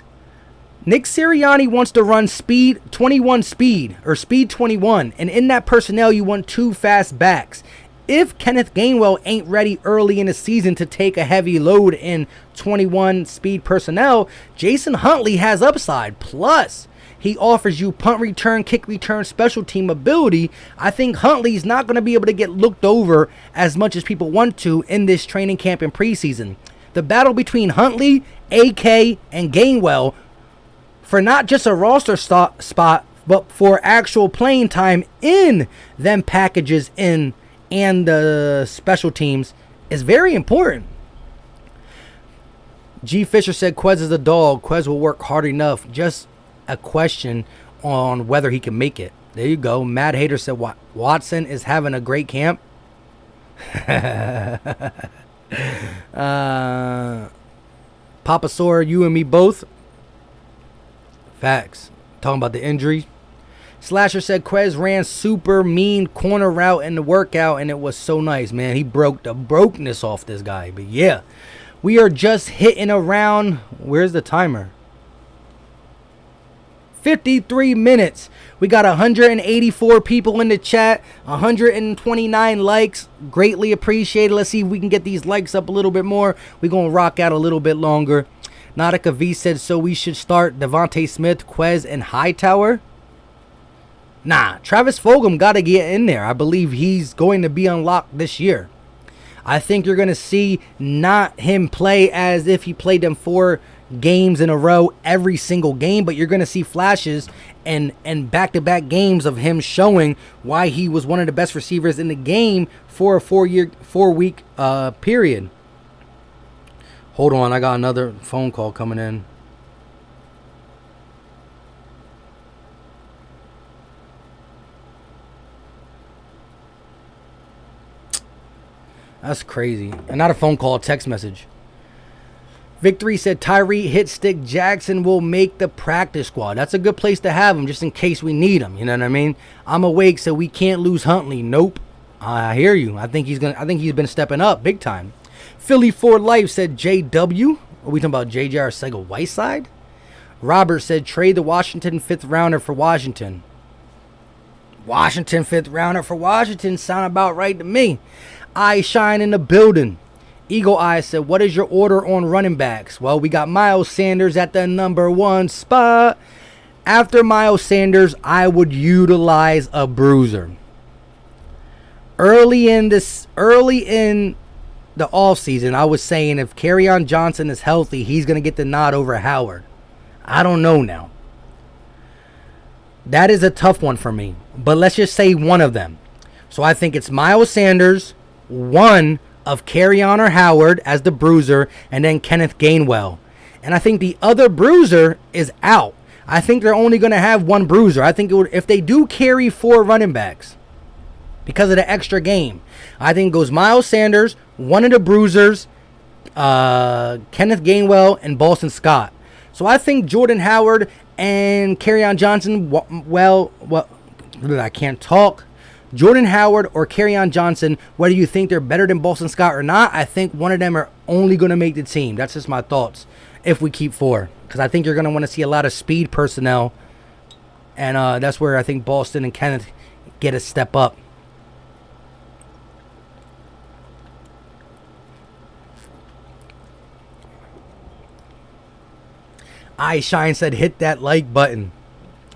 Nick Sirianni wants to run speed 21 speed, or speed 21. And in that personnel, you want 2 fast backs. If Kenneth Gainwell ain't ready early in the season to take a heavy load in 21 speed personnel, Jason Huntley has upside. Plus, he offers you punt return, kick return, special team ability. I think Huntley's not going to be able to get looked over as much as people want to in this training camp and preseason. The battle between Huntley, AK, and Gainwell for not just a roster spot, but for actual playing time in them packages and the special teams is very important. G. Fisher said Quez is a dog. Quez will work hard enough. Just a question on whether he can make it. There you go. Mad Hater said Watson is having a great camp. Papa Sore, you and me both. Facts. Talking about the injury. Slasher said Quez ran super mean corner route in the workout, and it was so nice, man. He broke the brokenness off this guy. But yeah, we are just hitting around. Where's the timer? 53 minutes. We got 184 people in the chat, 129 likes. Greatly appreciated. Let's see if we can get these likes up a little bit more. We're going to rock out a little bit longer. Nautica V said, so we should start Devontae Smith, Quez, and Hightower? Nah, Travis Fulgham got to get in there. I believe he's going to be unlocked this year. I think you're going to see not him play as if he played them 4 games in a row every single game, but you're going to see flashes and back-to-back games of him showing why he was one of the best receivers in the game for a 4-week period. Hold on, I got another phone call coming in. That's crazy. And not a phone call, a text message. Victory said Tyree hit stick Jackson will make the practice squad. That's a good place to have him just in case we need him. You know what I mean? I'm awake, so we can't lose Huntley. Nope. I hear you. I think he's been stepping up big time. Philly for Life said JW. Are we talking about J.J. Arcega-Whiteside? Robert said trade the Washington 5th rounder for Washington. Washington 5th rounder for Washington sound about right to me. I shine in the building. Eagle Eye said, what is your order on running backs? Well, we got Miles Sanders at the number 1 spot. After Miles Sanders, I would utilize a bruiser. Early in the offseason, I was saying if Kerryon Johnson is healthy, he's going to get the nod over Howard. I don't know now. That is a tough one for me. But let's just say one of them. So I think it's Miles Sanders, one of Kerryon or Howard as the bruiser, and then Kenneth Gainwell. And I think the other bruiser is out. I think they're only going to have one bruiser. I think if they do carry 4 running backs because of the extra game, I think it goes Miles Sanders, one of the bruisers, Kenneth Gainwell, and Boston Scott. So I think Jordan Howard and Kerryon Johnson, I can't talk. Jordan Howard or Kerryon Johnson, whether you think they're better than Boston Scott or not, I think one of them are only going to make the team. That's just my thoughts if we keep 4. Because I think you're going to want to see a lot of speed personnel. And that's where I think Boston and Kenneth get a step up. iShine said hit that like button.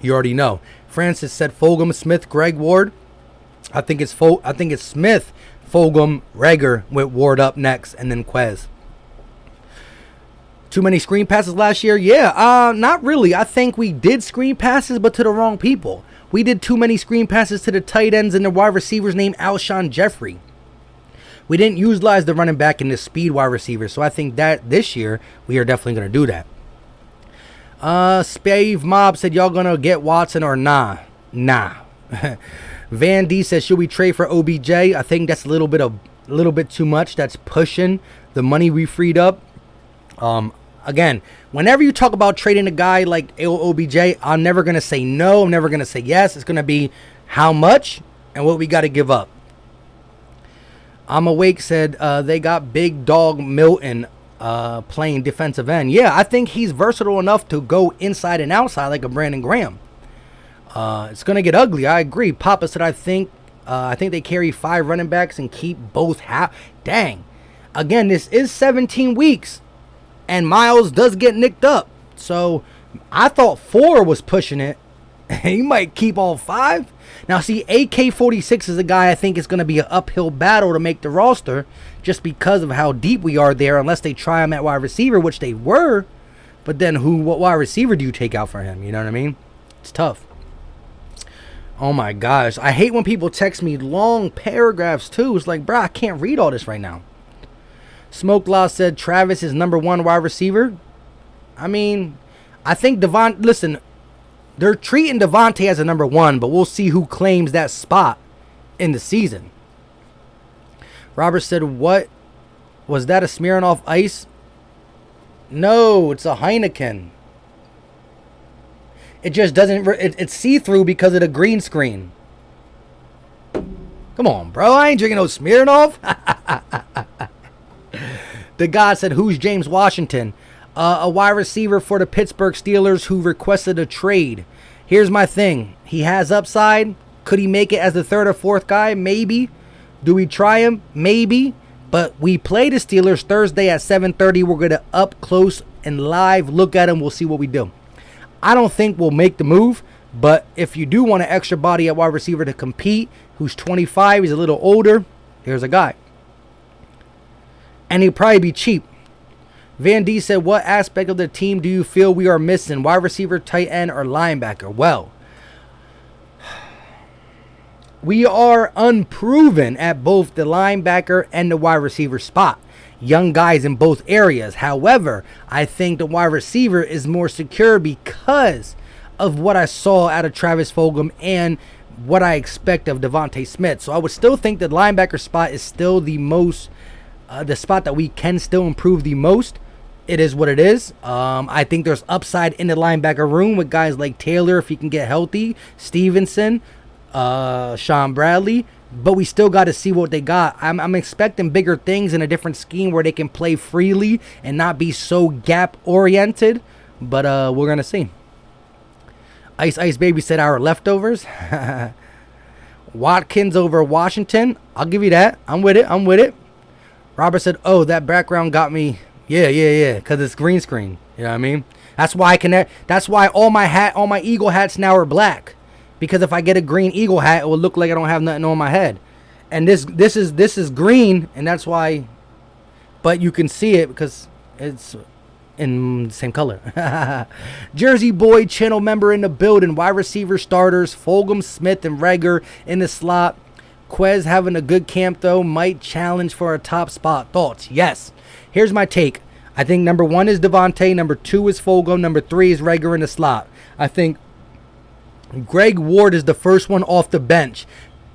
You already know. Francis said Fulgham, Smith, Greg, Ward. I think it's Smith, Fulgham, Reagor with Ward up next, and then Quez. Too many screen passes last year? Yeah, not really. I think we did screen passes, but to the wrong people. We did too many screen passes to the tight ends and the wide receivers named Alshon Jeffrey. We didn't utilize the running back and the speed wide receiver, so I think that this year we are definitely going to do that. Spave Mob said, y'all gonna get Watson or nah? Nah. Van D says, should we trade for OBJ? I think that's a little bit too much. That's pushing the money we freed up. Again, whenever you talk about trading a guy like OBJ, I'm never gonna say no. I'm never gonna say yes. It's gonna be how much and what we got to give up. I'm Awake said they got big dog Milton playing defensive end. Yeah, I think he's versatile enough to go inside and outside like a Brandon Graham. It's gonna get ugly. I agree. Papa said I think they carry 5 running backs and keep both half. Dang. Again, this is 17 weeks, and Miles does get nicked up. So I thought 4 was pushing it. He might keep all 5. Now, see, AK-46 is a guy I think is going to be an uphill battle to make the roster just because of how deep we are there, unless they try him at wide receiver, which they were. But then what wide receiver do you take out for him? You know what I mean? It's tough. Oh, my gosh. I hate when people text me long paragraphs, too. It's like, bro, I can't read all this right now. Smoke Law said Travis is number 1 wide receiver. I mean, I think listen, they're treating Devontae as a number 1, but we'll see who claims that spot in the season. Robert said, what? Was that a Smirnoff Ice? No, it's a Heineken. It just doesn't, it's see-through because of the green screen. Come on, bro. I ain't drinking no Smirnoff. The guy said, who's James Washington? A wide receiver for the Pittsburgh Steelers who requested a trade. Here's my thing. He has upside. Could he make it as the 3rd or 4th guy? Maybe. Do we try him? Maybe. But we play the Steelers Thursday at 7:30. We're going to up close and live look at him. We'll see what we do. I don't think we'll make the move. But if you do want an extra body at wide receiver to compete, who's 25, he's a little older, here's a guy. And he'll probably be cheap. Van D said, what aspect of the team do you feel we are missing? Wide receiver, tight end, or linebacker? Well, we are unproven at both the linebacker and the wide receiver spot. Young guys in both areas. However, I think the wide receiver is more secure because of what I saw out of Travis Fulgham and what I expect of Devontae Smith. So I would still think the linebacker spot is still the most, the spot that we can still improve the most. It is what it is. I think there's upside in the linebacker room with guys like Taylor if he can get healthy, Stevenson, Sean Bradley, but we still got to see what they got. I'm expecting bigger things in a different scheme where they can play freely and not be so gap oriented. But we're gonna see. Ice Baby said our leftovers. Watkins over Washington. I'll give you that. I'm with it. Robert said, "Oh, that background got me." Yeah. Because it's green screen. You know what I mean? That's why I connect. That's why all my Eagle hats now are black. Because if I get a green Eagle hat, it will look like I don't have nothing on my head. And this is green, and that's why. But you can see it because it's in the same color. Jersey Boy channel member in the building. Wide receiver starters: Fulgham, Smith, and Reagor in the slot. Quez having a good camp though. Might challenge for a top spot. Thoughts? Yes. Here's my take. I think number 1 is Devontae. Number 2 is Fulgham. Number 3 is Reagor in the slot. I think Greg Ward is the first one off the bench.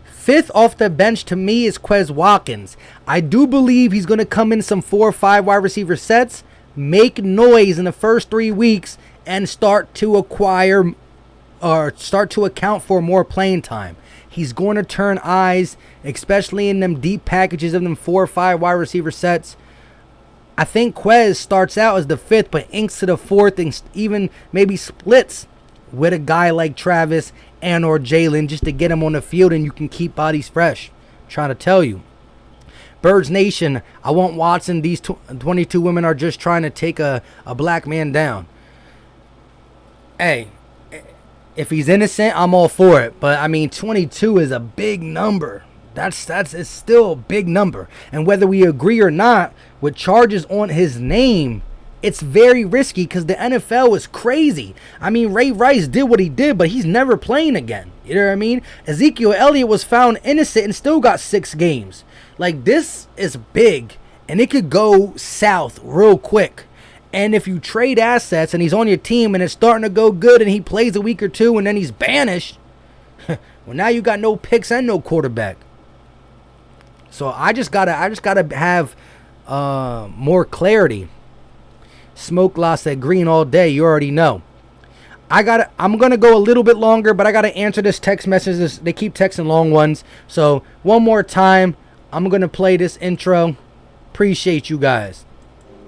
5th off the bench to me is Quez Watkins. I do believe he's going to come in some 4 or 5 wide receiver sets, make noise in the first 3 weeks, and start to account for more playing time. He's going to turn eyes, especially in them deep packages of them 4 or 5 wide receiver sets. I think Quez starts out as the 5th, but inks to the 4th and even maybe splits with a guy like Travis and or Jalen just to get him on the field, and you can keep bodies fresh. I'm trying to tell you. Birds Nation, I want Watson. These 22 women are just trying to take a black man down. Hey, if he's innocent, I'm all for it. But, I mean, 22 is a big number. It's still a big number. And whether we agree or not, with charges on his name, it's very risky because the NFL is crazy. I mean, Ray Rice did what he did, but he's never playing again. You know what I mean? Ezekiel Elliott was found innocent and still got 6 games. Like, this is big, and it could go south real quick. And if you trade assets and he's on your team and it's starting to go good and he plays a week or 2 and then he's banished, well, now you got no picks and no quarterback. So I just gotta have more clarity. Smoke Law said green all day. You already know. I'm gonna go a little bit longer, but I gotta answer this text messages. They keep texting long ones. So one more time, I'm gonna play this intro. Appreciate you guys.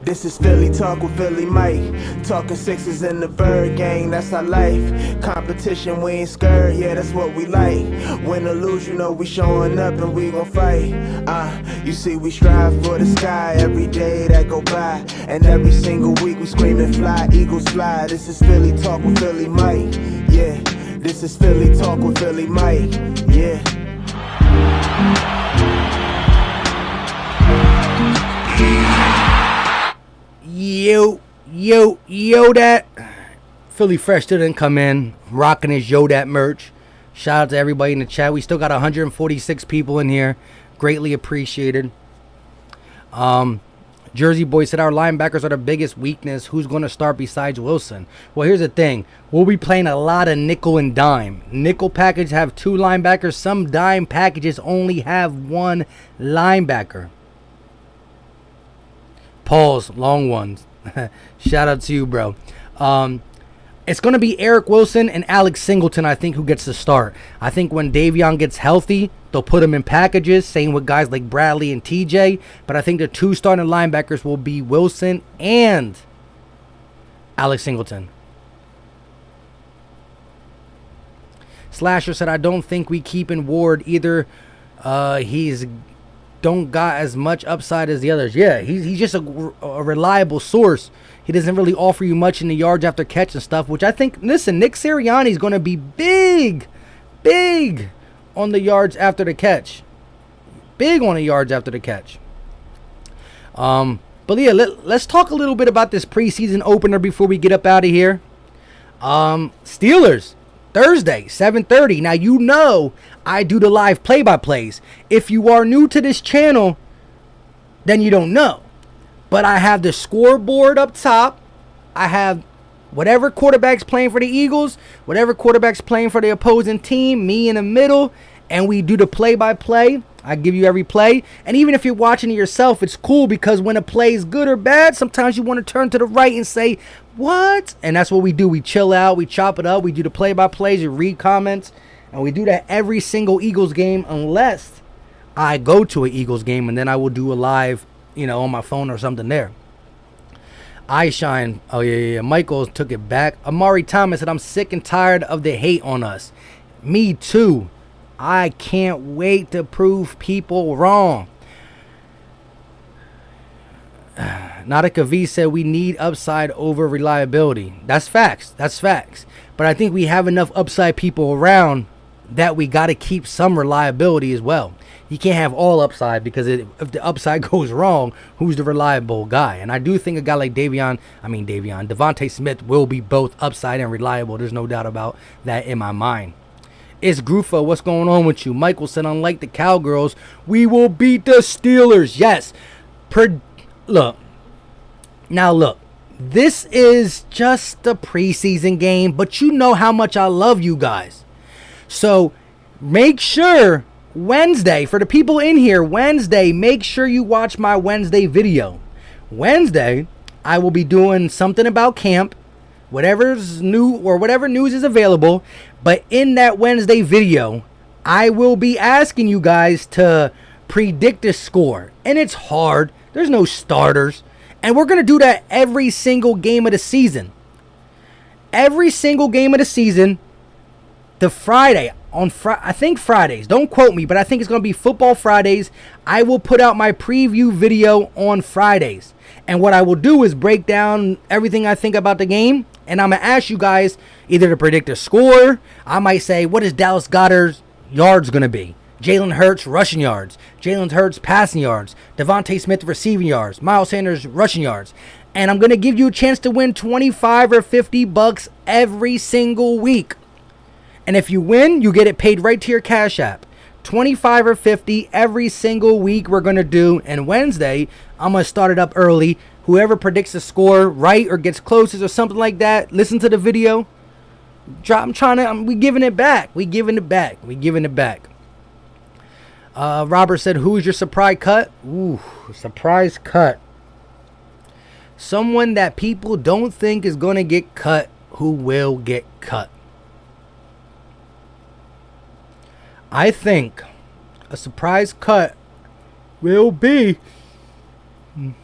This is Philly Talk with Philly Mike. Talking Sixers in the Bird Gang, that's our life. Competition, we ain't scared, yeah, that's what we like. Win or lose, you know we showing up and we gon' fight. You see we strive for the sky every day that go by. And every single week we screaming fly, Eagles fly. This is Philly Talk with Philly Mike, yeah. This is Philly Talk with Philly Mike, yeah. Yo, that Philly Fresh still didn't come in, rocking his Yo Dat merch. Shout out to everybody in the chat. We still got 146 people in here. Greatly appreciated. Jersey Boy said our linebackers are the biggest weakness. Who's going to start besides Wilson? Well, here's the thing. We'll be playing a lot of nickel and dime. Nickel package have 2 linebackers. Some dime packages only have 1 linebacker. Pause, long ones. Shout out to you, bro. It's going to be Eric Wilson and Alex Singleton, I think, who gets the start. I think when Davion gets healthy, they'll put him in packages, same with guys like Bradley and TJ. But I think the 2 starting linebackers will be Wilson and Alex Singleton. Slasher said, I don't think we keep in Ward either. He's don't got as much upside as the others. Yeah, he's just a reliable source. He doesn't really offer you much in the yards after catch and stuff, which I think, listen, Nick Sirianni is going to be big on the yards after the catch. Big on the yards after the catch. But yeah, let's talk a little bit about this preseason opener before we get up out of here. Steelers, Thursday, 7:30. Now, you know I do the live play-by-plays. If you are new to this channel, then you don't know. But I have the scoreboard up top. I have whatever quarterback's playing for the Eagles, whatever quarterback's playing for the opposing team, me in the middle, and we do the play-by-play. I give you every play. And even if you're watching it yourself, it's cool because when a play is good or bad, sometimes you want to turn to the right and say, what? And that's what we do. We chill out. We chop it up. We do the play-by-plays. You read comments. And we do that every single Eagles game unless I go to an Eagles game, and then I will do a live, on my phone or something there. I shine. Oh, yeah. Michael took it back. Amari Thomas said, I'm sick and tired of the hate on us. Me too. I can't wait to prove people wrong. Nautica V said we need upside over reliability. That's facts. But I think we have enough upside people around that we got to keep some reliability as well. You can't have all upside because if the upside goes wrong, who's the reliable guy? And I do think a guy like Devontae Smith will be both upside and reliable. There's no doubt about that in my mind. It's Grufa. What's going on with you? Michael said, unlike the Cowgirls, we will beat the Steelers. Yes. Look, this is just a preseason game, but you know how much I love you guys. So make sure Wednesday, for the people in here, Wednesday, make sure you watch my Wednesday video. Wednesday, I will be doing something about camp, whatever's new or whatever news is available. But in that Wednesday video, I will be asking you guys to predict a score. And it's hard. There's no starters. And we're going to do that every single game of the season. Every single game of the season. The Friday, I think Fridays. Don't quote me, but I think it's going to be Football Fridays. I will put out my preview video on Fridays. And what I will do is break down everything I think about the game. And I'm going to ask you guys either to predict a score. I might say, what is Dallas Goedert's yards going to be? Jalen Hurts rushing yards, Jalen Hurts passing yards, Devontae Smith receiving yards, Miles Sanders rushing yards. And I'm going to give you a chance to win 25 or 50 bucks every single week. And if you win, you get it paid right to your Cash App. 25 or 50 every single week we're going to do. And Wednesday, I'm going to start it up early. Whoever predicts the score right or gets closest or something like that, listen to the video. We giving it back. Robert said, who is your surprise cut? Ooh, surprise cut. Someone that people don't think is going to get cut who will get cut. I think a surprise cut will be...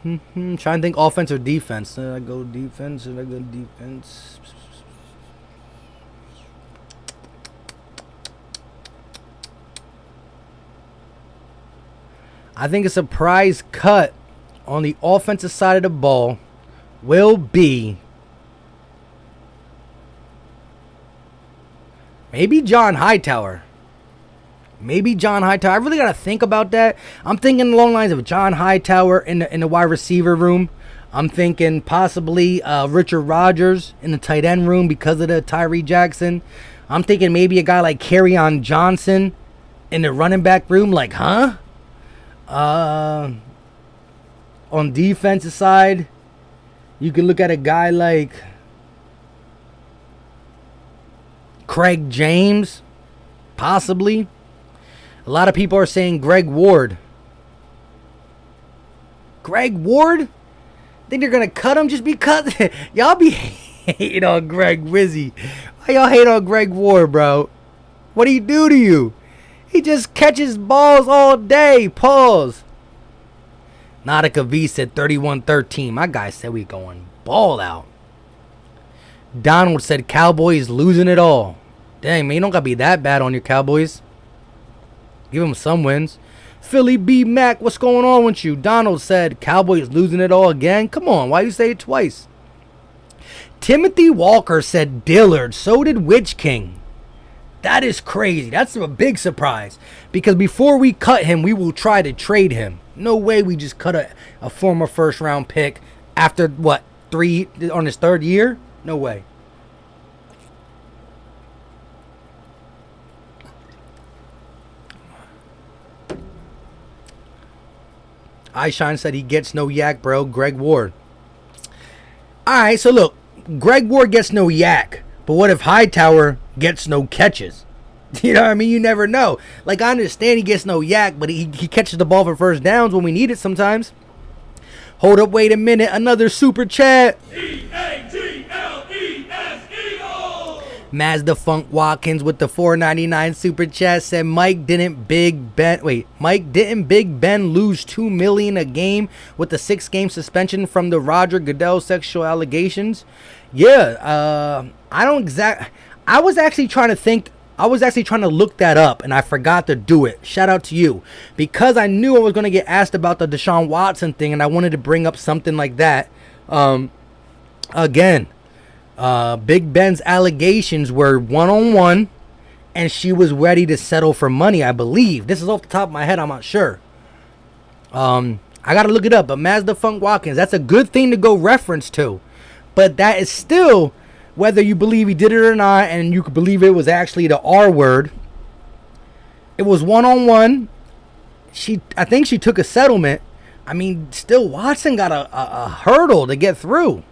trying to think offense or defense. Should I go defense? I think a surprise cut on the offensive side of the ball will be maybe John Hightower. I really got to think about that. I'm thinking along the lines of John Hightower in the wide receiver room. I'm thinking possibly Richard Rodgers in the tight end room because of the Tyree Jackson. I'm thinking maybe a guy like Kerryon Johnson in the running back room. On defensive side, you can look at a guy like Craig James, possibly. A lot of people are saying Greg Ward. Think they're going to cut him just because? Y'all be hating on Greg Wizzy. Why y'all hate on Greg Ward, bro? What do he do to you? He just catches balls all day. Pause. Nautica V said 31-13. My guy said we going ball out. Donald said Cowboys losing it all. Dang, man, you don't got to be that bad on your Cowboys. Give them some wins. Philly B. Mac, what's going on with you? Donald said Cowboys losing it all again. Come on, why you say it twice? Timothy Walker said Dillard. So did Witch King. That is crazy. That's a big surprise. Because before we cut him, we will try to trade him. No way we just cut a former first-round pick after, on his third year? No way. iShine said he gets no yak, bro. Greg Ward. Alright, so look. Greg Ward gets no yak. But what if Hightower gets no catches? You know what I mean? You never know. I understand he gets no yak, but he catches the ball for first downs when we need it sometimes. Hold up, wait a minute. Another super chat. E-A-G-L-E-S, Eagles. Mazda Funk Watkins with the $4.99 super chat said Mike didn't Big Ben lose $2 million a game with the 6-game suspension from the Roger Goodell sexual allegations? Yeah, I was actually trying to look that up and I forgot to do it. Shout out to you, because I knew I was going to get asked about the Deshaun Watson thing and I wanted to bring up something like that. Again, Big Ben's allegations were one-on-one, and she was ready to settle for money, I believe. This is off the top of my head. I'm not sure. I got to look it up. But Mazda Funk Watkins, that's a good thing to go reference to. But that is still, whether you believe he did it or not, and you could believe it was actually the R word, it was one-on-one. I think she took a settlement. I mean, still, Watson got a hurdle to get through.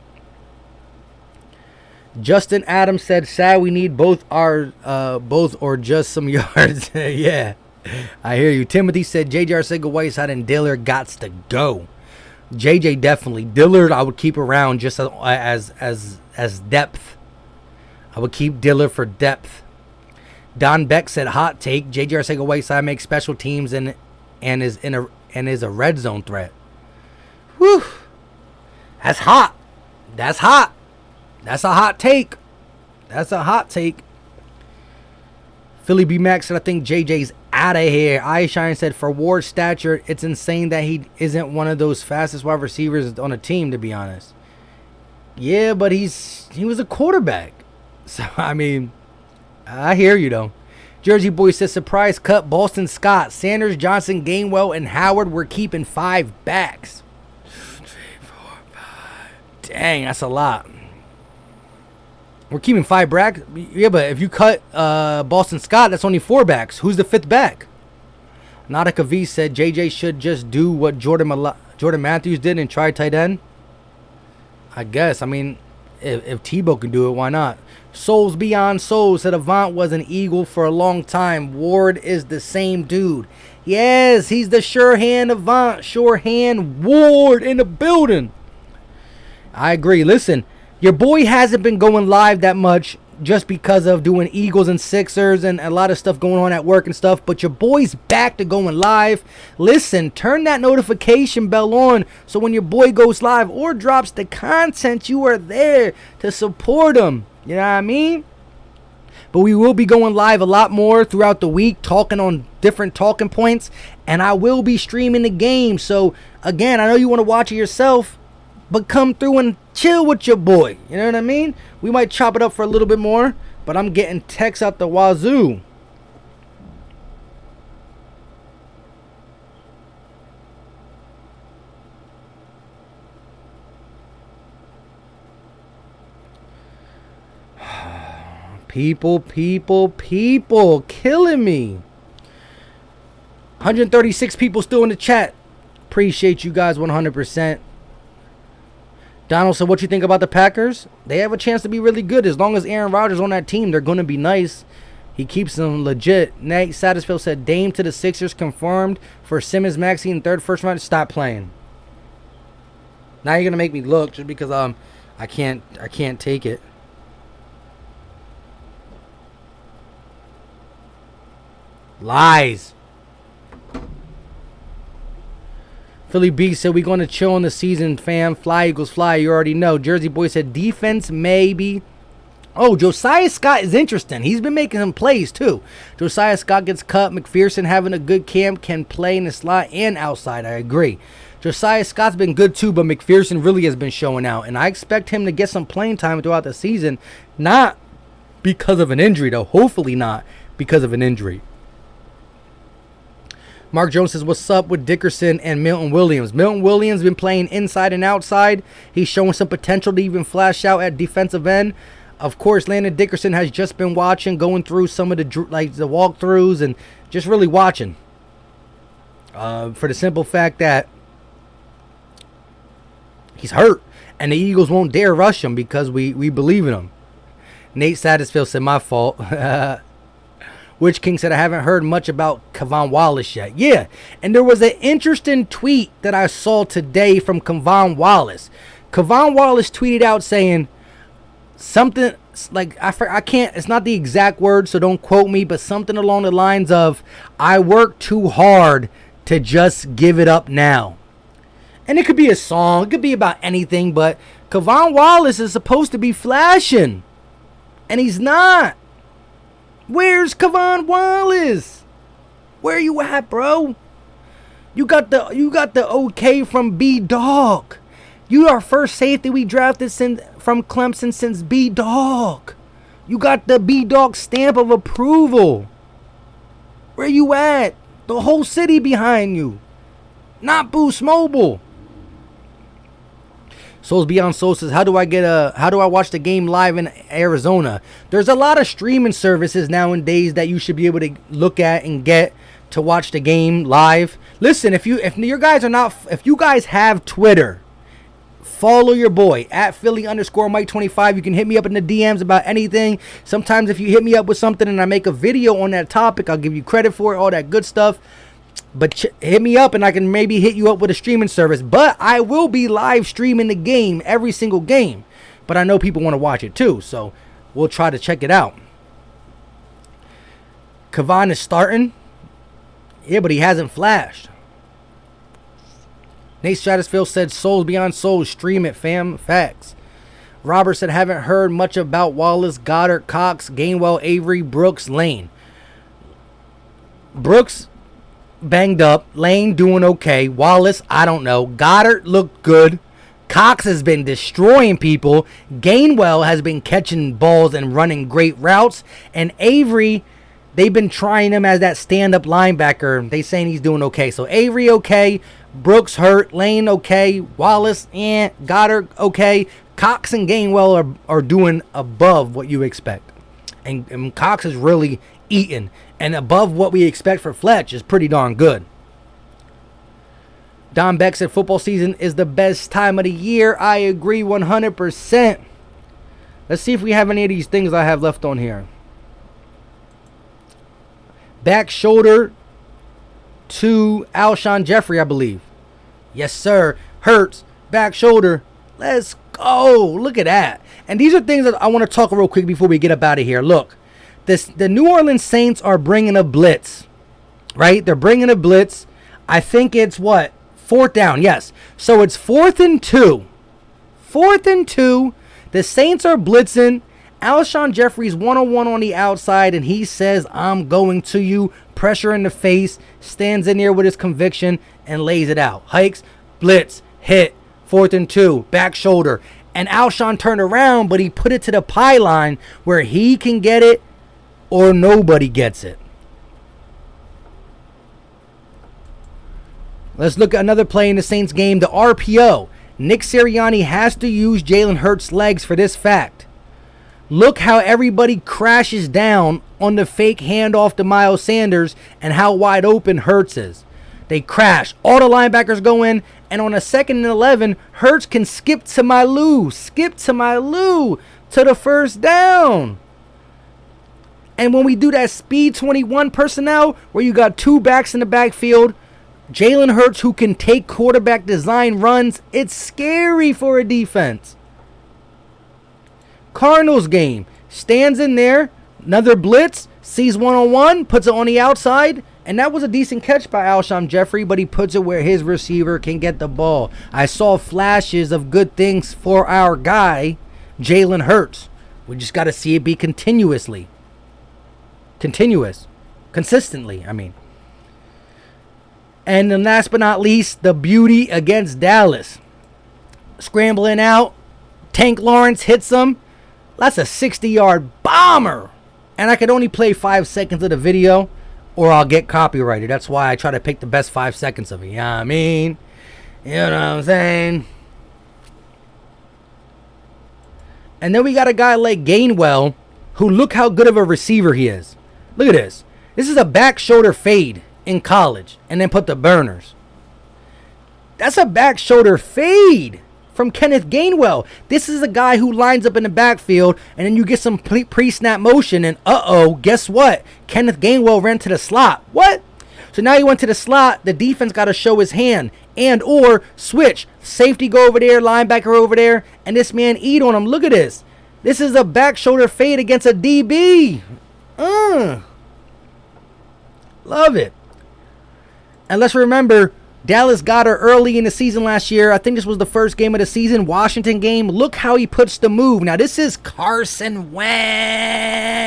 Justin Adams said, sad we need both or just some yards. Yeah, I hear you. Timothy said, JJ Arcega-Whiteside and Dillard gots to go. JJ definitely. Dillard I would keep around just as depth. I would keep Dillard for depth. Don Beck said, hot take, JJ Arcega-Whiteside makes special teams and is a red zone threat. Whew. That's hot. That's hot. That's a hot take. That's a hot take. Philly B Max said, I think JJ's out of here. Eyeshine said, for Ward's stature, it's insane that he isn't one of those fastest wide receivers on a team, to be honest. Yeah, but he was a quarterback. So, I mean, I hear you, though. Jersey Boy says, surprise cut Boston Scott. Sanders, Johnson, Gainwell, and Howard were keeping 5 backs. 3, 4, 5. Dang, that's a lot. We're keeping 5 backs. Yeah, but if you cut Boston Scott, that's only 4 backs. Who's the 5th back? Nautica V said JJ should just do what Jordan Matthews did and try tight end. I guess. I mean, if Tebow can do it, why not? Souls Beyond Souls said Avant was an Eagle for a long time. Ward is the same dude. Yes, he's the sure hand Avant. Sure hand Ward in the building. I agree. Listen. Your boy hasn't been going live that much just because of doing Eagles and Sixers and a lot of stuff going on at work and stuff. But your boy's back to going live. Listen, turn that notification bell on so when your boy goes live or drops the content, you are there to support him. You know what I mean? But we will be going live a lot more throughout the week, talking on different talking points. And I will be streaming the game. So, again, I know you want to watch it yourself, but come through and chill with your boy. You know what I mean? We might chop it up for a little bit more, but I'm getting texts out the wazoo. People killing me. 136 people still in the chat. Appreciate you guys 100%. Donald said, what you think about the Packers? They have a chance to be really good. As long as Aaron Rodgers on that team, they're going to be nice. He keeps them legit. Nate Satterfield said, Dame to the Sixers confirmed for Simmons, Maxey, and third first round. Stop playing. Now you're going to make me look just because I can't take it. Lies. Philly B said, we going to chill on the season, fam. Fly, Eagles, fly. You already know. Jersey Boy said, defense, maybe. Oh, Josiah Scott is interesting. He's been making some plays, too. Josiah Scott gets cut. McPherson having a good camp. Can play in the slot and outside. I agree. Josiah Scott's been good, too, but McPherson really has been showing out. And I expect him to get some playing time throughout the season. Not because of an injury, though. Hopefully not because of an injury. Mark Jones says, what's up with Dickerson and Milton Williams? Milton Williams been playing inside and outside. He's showing some potential to even flash out at defensive end. Of course, Landon Dickerson has just been watching, going through some of the walkthroughs and just really watching. For the simple fact that he's hurt and the Eagles won't dare rush him because we believe in him. Nate Satterfield said, my fault. Witch King said, I haven't heard much about Kevon Wallace yet. Yeah, and there was an interesting tweet that I saw today from Kevon Wallace. Kevon Wallace tweeted out saying, something like I can't, it's not the exact word, so don't quote me, but something along the lines of, I work too hard to just give it up now. And it could be a song, it could be about anything, but Kevon Wallace is supposed to be flashing, and he's not. Where's Kevon Wallace? Where you at, bro? You got the okay from B-Dog. You are first safety we drafted from Clemson since B-Dog. You got the B-Dog stamp of approval. Where you at? The whole city behind you. Not Boost Mobile. Souls Beyond Soul says, how do I watch the game live in Arizona? There's a lot of streaming services nowadays that you should be able to look at and get to watch the game live. Listen, if you guys have Twitter, follow your boy at Philly_Mike25. You can hit me up in the DMs about anything. Sometimes if you hit me up with something and I make a video on that topic, I'll give you credit for it, all that good stuff. But hit me up and I can maybe hit you up with a streaming service. But I will be live streaming the game, every single game. But I know people want to watch it too, so we'll try to check it out. Kevon is starting. Yeah, but he hasn't flashed. Nate Stratusfield said, Souls Beyond Souls, stream it, fam. Facts. Robert said, haven't heard much about Wallace, Goddard, Cox, Gainwell, Avery, Brooks, Lane. Brooks banged up. Lane doing okay. Wallace, I don't know. Goddard looked good. Cox has been destroying people. Gainwell has been catching balls and running great routes. And Avery, they've been trying him as that stand-up linebacker. They saying he's doing okay. So Avery okay. Brooks hurt. Lane okay. Wallace, Goddard okay. Cox and Gainwell are doing above what you expect. And Cox is really eating. And above what we expect for Fletch is pretty darn good. Don Beck said football season is the best time of the year. I agree 100%. Let's see if we have any of these things I have left on here. Back shoulder to Alshon Jeffrey, I believe. Yes, sir. Hurts. Back shoulder. Let's go. Look at that. And these are things that I want to talk real quick before we get up out of here. Look. The New Orleans Saints are bringing a blitz, right? They're bringing a blitz. I think it's what? 4th down, yes. So it's 4th and 2. 4th and 2. The Saints are blitzing. Alshon Jeffrey's 1-on-1 on the outside, and he says, I'm going to you. Pressure in the face. Stands in there with his conviction and lays it out. Hikes, blitz, hit, 4th and 2, back shoulder. And Alshon turned around, but he put it to the pylon where he can get it or nobody gets it. Let's look at another play in the Saints game, the RPO. Nick Sirianni has to use Jalen Hurts' legs for this fact. Look how everybody crashes down on the fake handoff to Miles Sanders and how wide open Hurts is. They crash. All the linebackers go in, and on a 2nd and 11, Hurts can skip to the first down. And when we do that speed 21 personnel where you got 2 backs in the backfield, Jalen Hurts who can take quarterback design runs, it's scary for a defense. Cardinals game, stands in there, another blitz, sees 1-on-1, puts it on the outside, and that was a decent catch by Alshon Jeffrey, but he puts it where his receiver can get the ball. I saw flashes of good things for our guy, Jalen Hurts. We just got to see it be consistently, I mean. And then last but not least, the beauty against Dallas. Scrambling out, Tank Lawrence hits him. That's a 60-yard bomber. And I could only play 5 seconds of the video or I'll get copyrighted. That's why I try to pick the best 5 seconds of it. You know what I mean? You know what I'm saying? And then we got a guy like Gainwell who, look how good of a receiver he is. Look at this. This is a back shoulder fade in college and then put the burners. That's a back shoulder fade from Kenneth Gainwell. This is a guy who lines up in the backfield and then you get some pre-snap motion and guess what? Kenneth Gainwell ran to the slot. What? So now he went to the slot. The defense got to show his hand and or switch. Safety go over there, linebacker over there, and this man eat on him. Look at this. This is a back shoulder fade against a DB. Love it. And let's remember, Dallas got her early in the season last year. I think this was the first game of the season, Washington game. Look how he puts the move. Now, this is Carson Wentz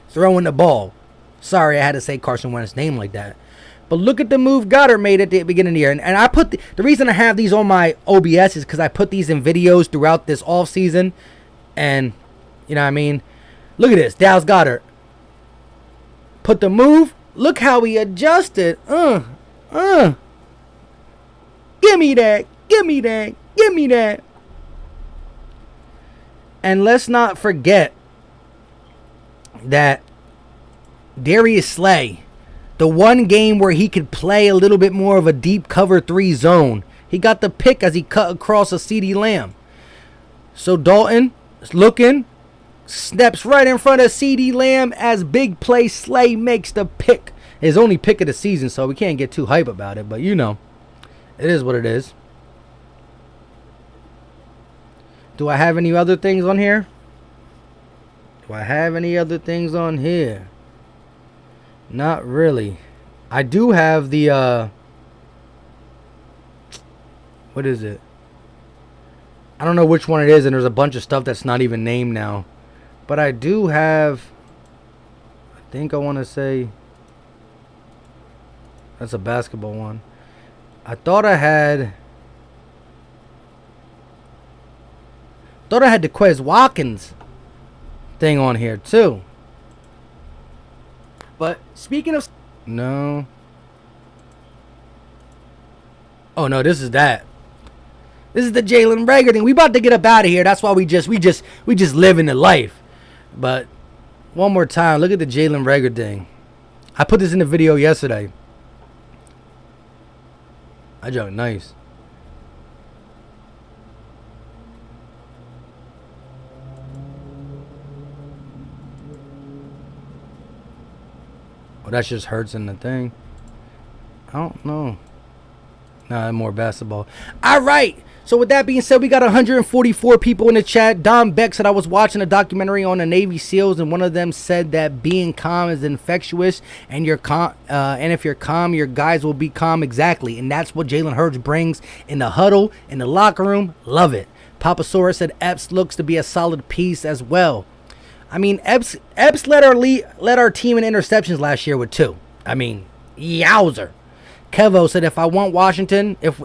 throwing the ball. Sorry, I had to say Carson Wentz's name like that. But look at the move Goddard made at the beginning of the year. And I put the reason I have these on my OBS is because I put these in videos throughout this offseason. And, you know what I mean? Look at this. Dallas Goddard. Put the move. Look how he adjusted. Give me that. Give me that. Give me that. And let's not forget that Darius Slay, the one game where he could play a little bit more of a deep cover 3 zone, he got the pick as he cut across a CeeDee Lamb. So Dalton is looking, steps right in front of CeeDee Lamb as big play Slay makes the pick. His only pick of the season, so we can't get too hype about it, but you know, it is what it is. Do I have any other things on here? Do I have any other things on here? Not really. I do have the, what is it? I don't know which one it is, and there's a bunch of stuff that's not even named now. But I do have, I think I want to say, that's a basketball one. I thought I had the Quez Watkins thing on here too. But speaking of, no. Oh no, this is that. This is the Jalen Reagor thing. We about to get up out of here. That's why we just living the life. But one more time, look at the Jalen Reagor thing. I put this in the video yesterday. That joke nice. Oh, that just hurts in the thing. I don't know. Nah, more basketball. All right. So with that being said, we got 144 people in the chat. Don Beck said, I was watching a documentary on the Navy SEALs, and one of them said that being calm is infectious, and you're calm, and if you're calm, your guys will be calm. Exactly, and that's what Jalen Hurts brings in the huddle, in the locker room. Love it. Papasaurus said Epps looks to be a solid piece as well. I mean, Epps led our team in interceptions last year with 2. I mean, yowzer. Kevo said, if I want Washington, if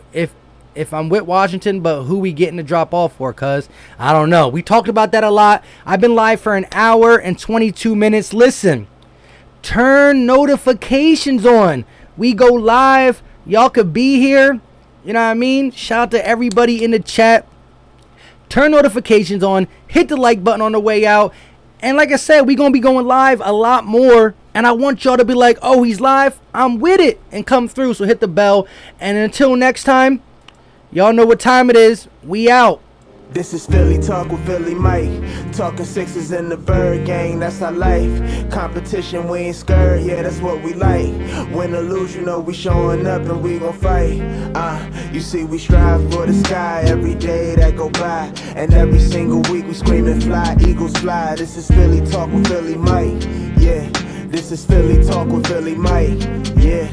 I'm with Washington, but who we getting to drop off for, cuz? I don't know. We talked about that a lot. I've been live for an hour and 22 minutes. Listen, turn notifications on. We go live. Y'all could be here. You know what I mean? Shout out to everybody in the chat. Turn notifications on. Hit the like button on the way out. And like I said, we're going to be going live a lot more. And I want y'all to be like, oh, he's live. I'm with it. And come through. So hit the bell. And until next time, y'all know what time it is. We out. This is Philly Talk with Philly Mike. Talking Sixers in the Bird Gang, that's our life. Competition, we ain't scared, yeah, that's what we like. Win or lose, you know we showing up and we gon' fight. You see we strive for the sky every day that go by. And every single week we screaming fly, eagles fly. This is Philly Talk with Philly Mike, yeah. This is Philly Talk with Philly Mike, yeah.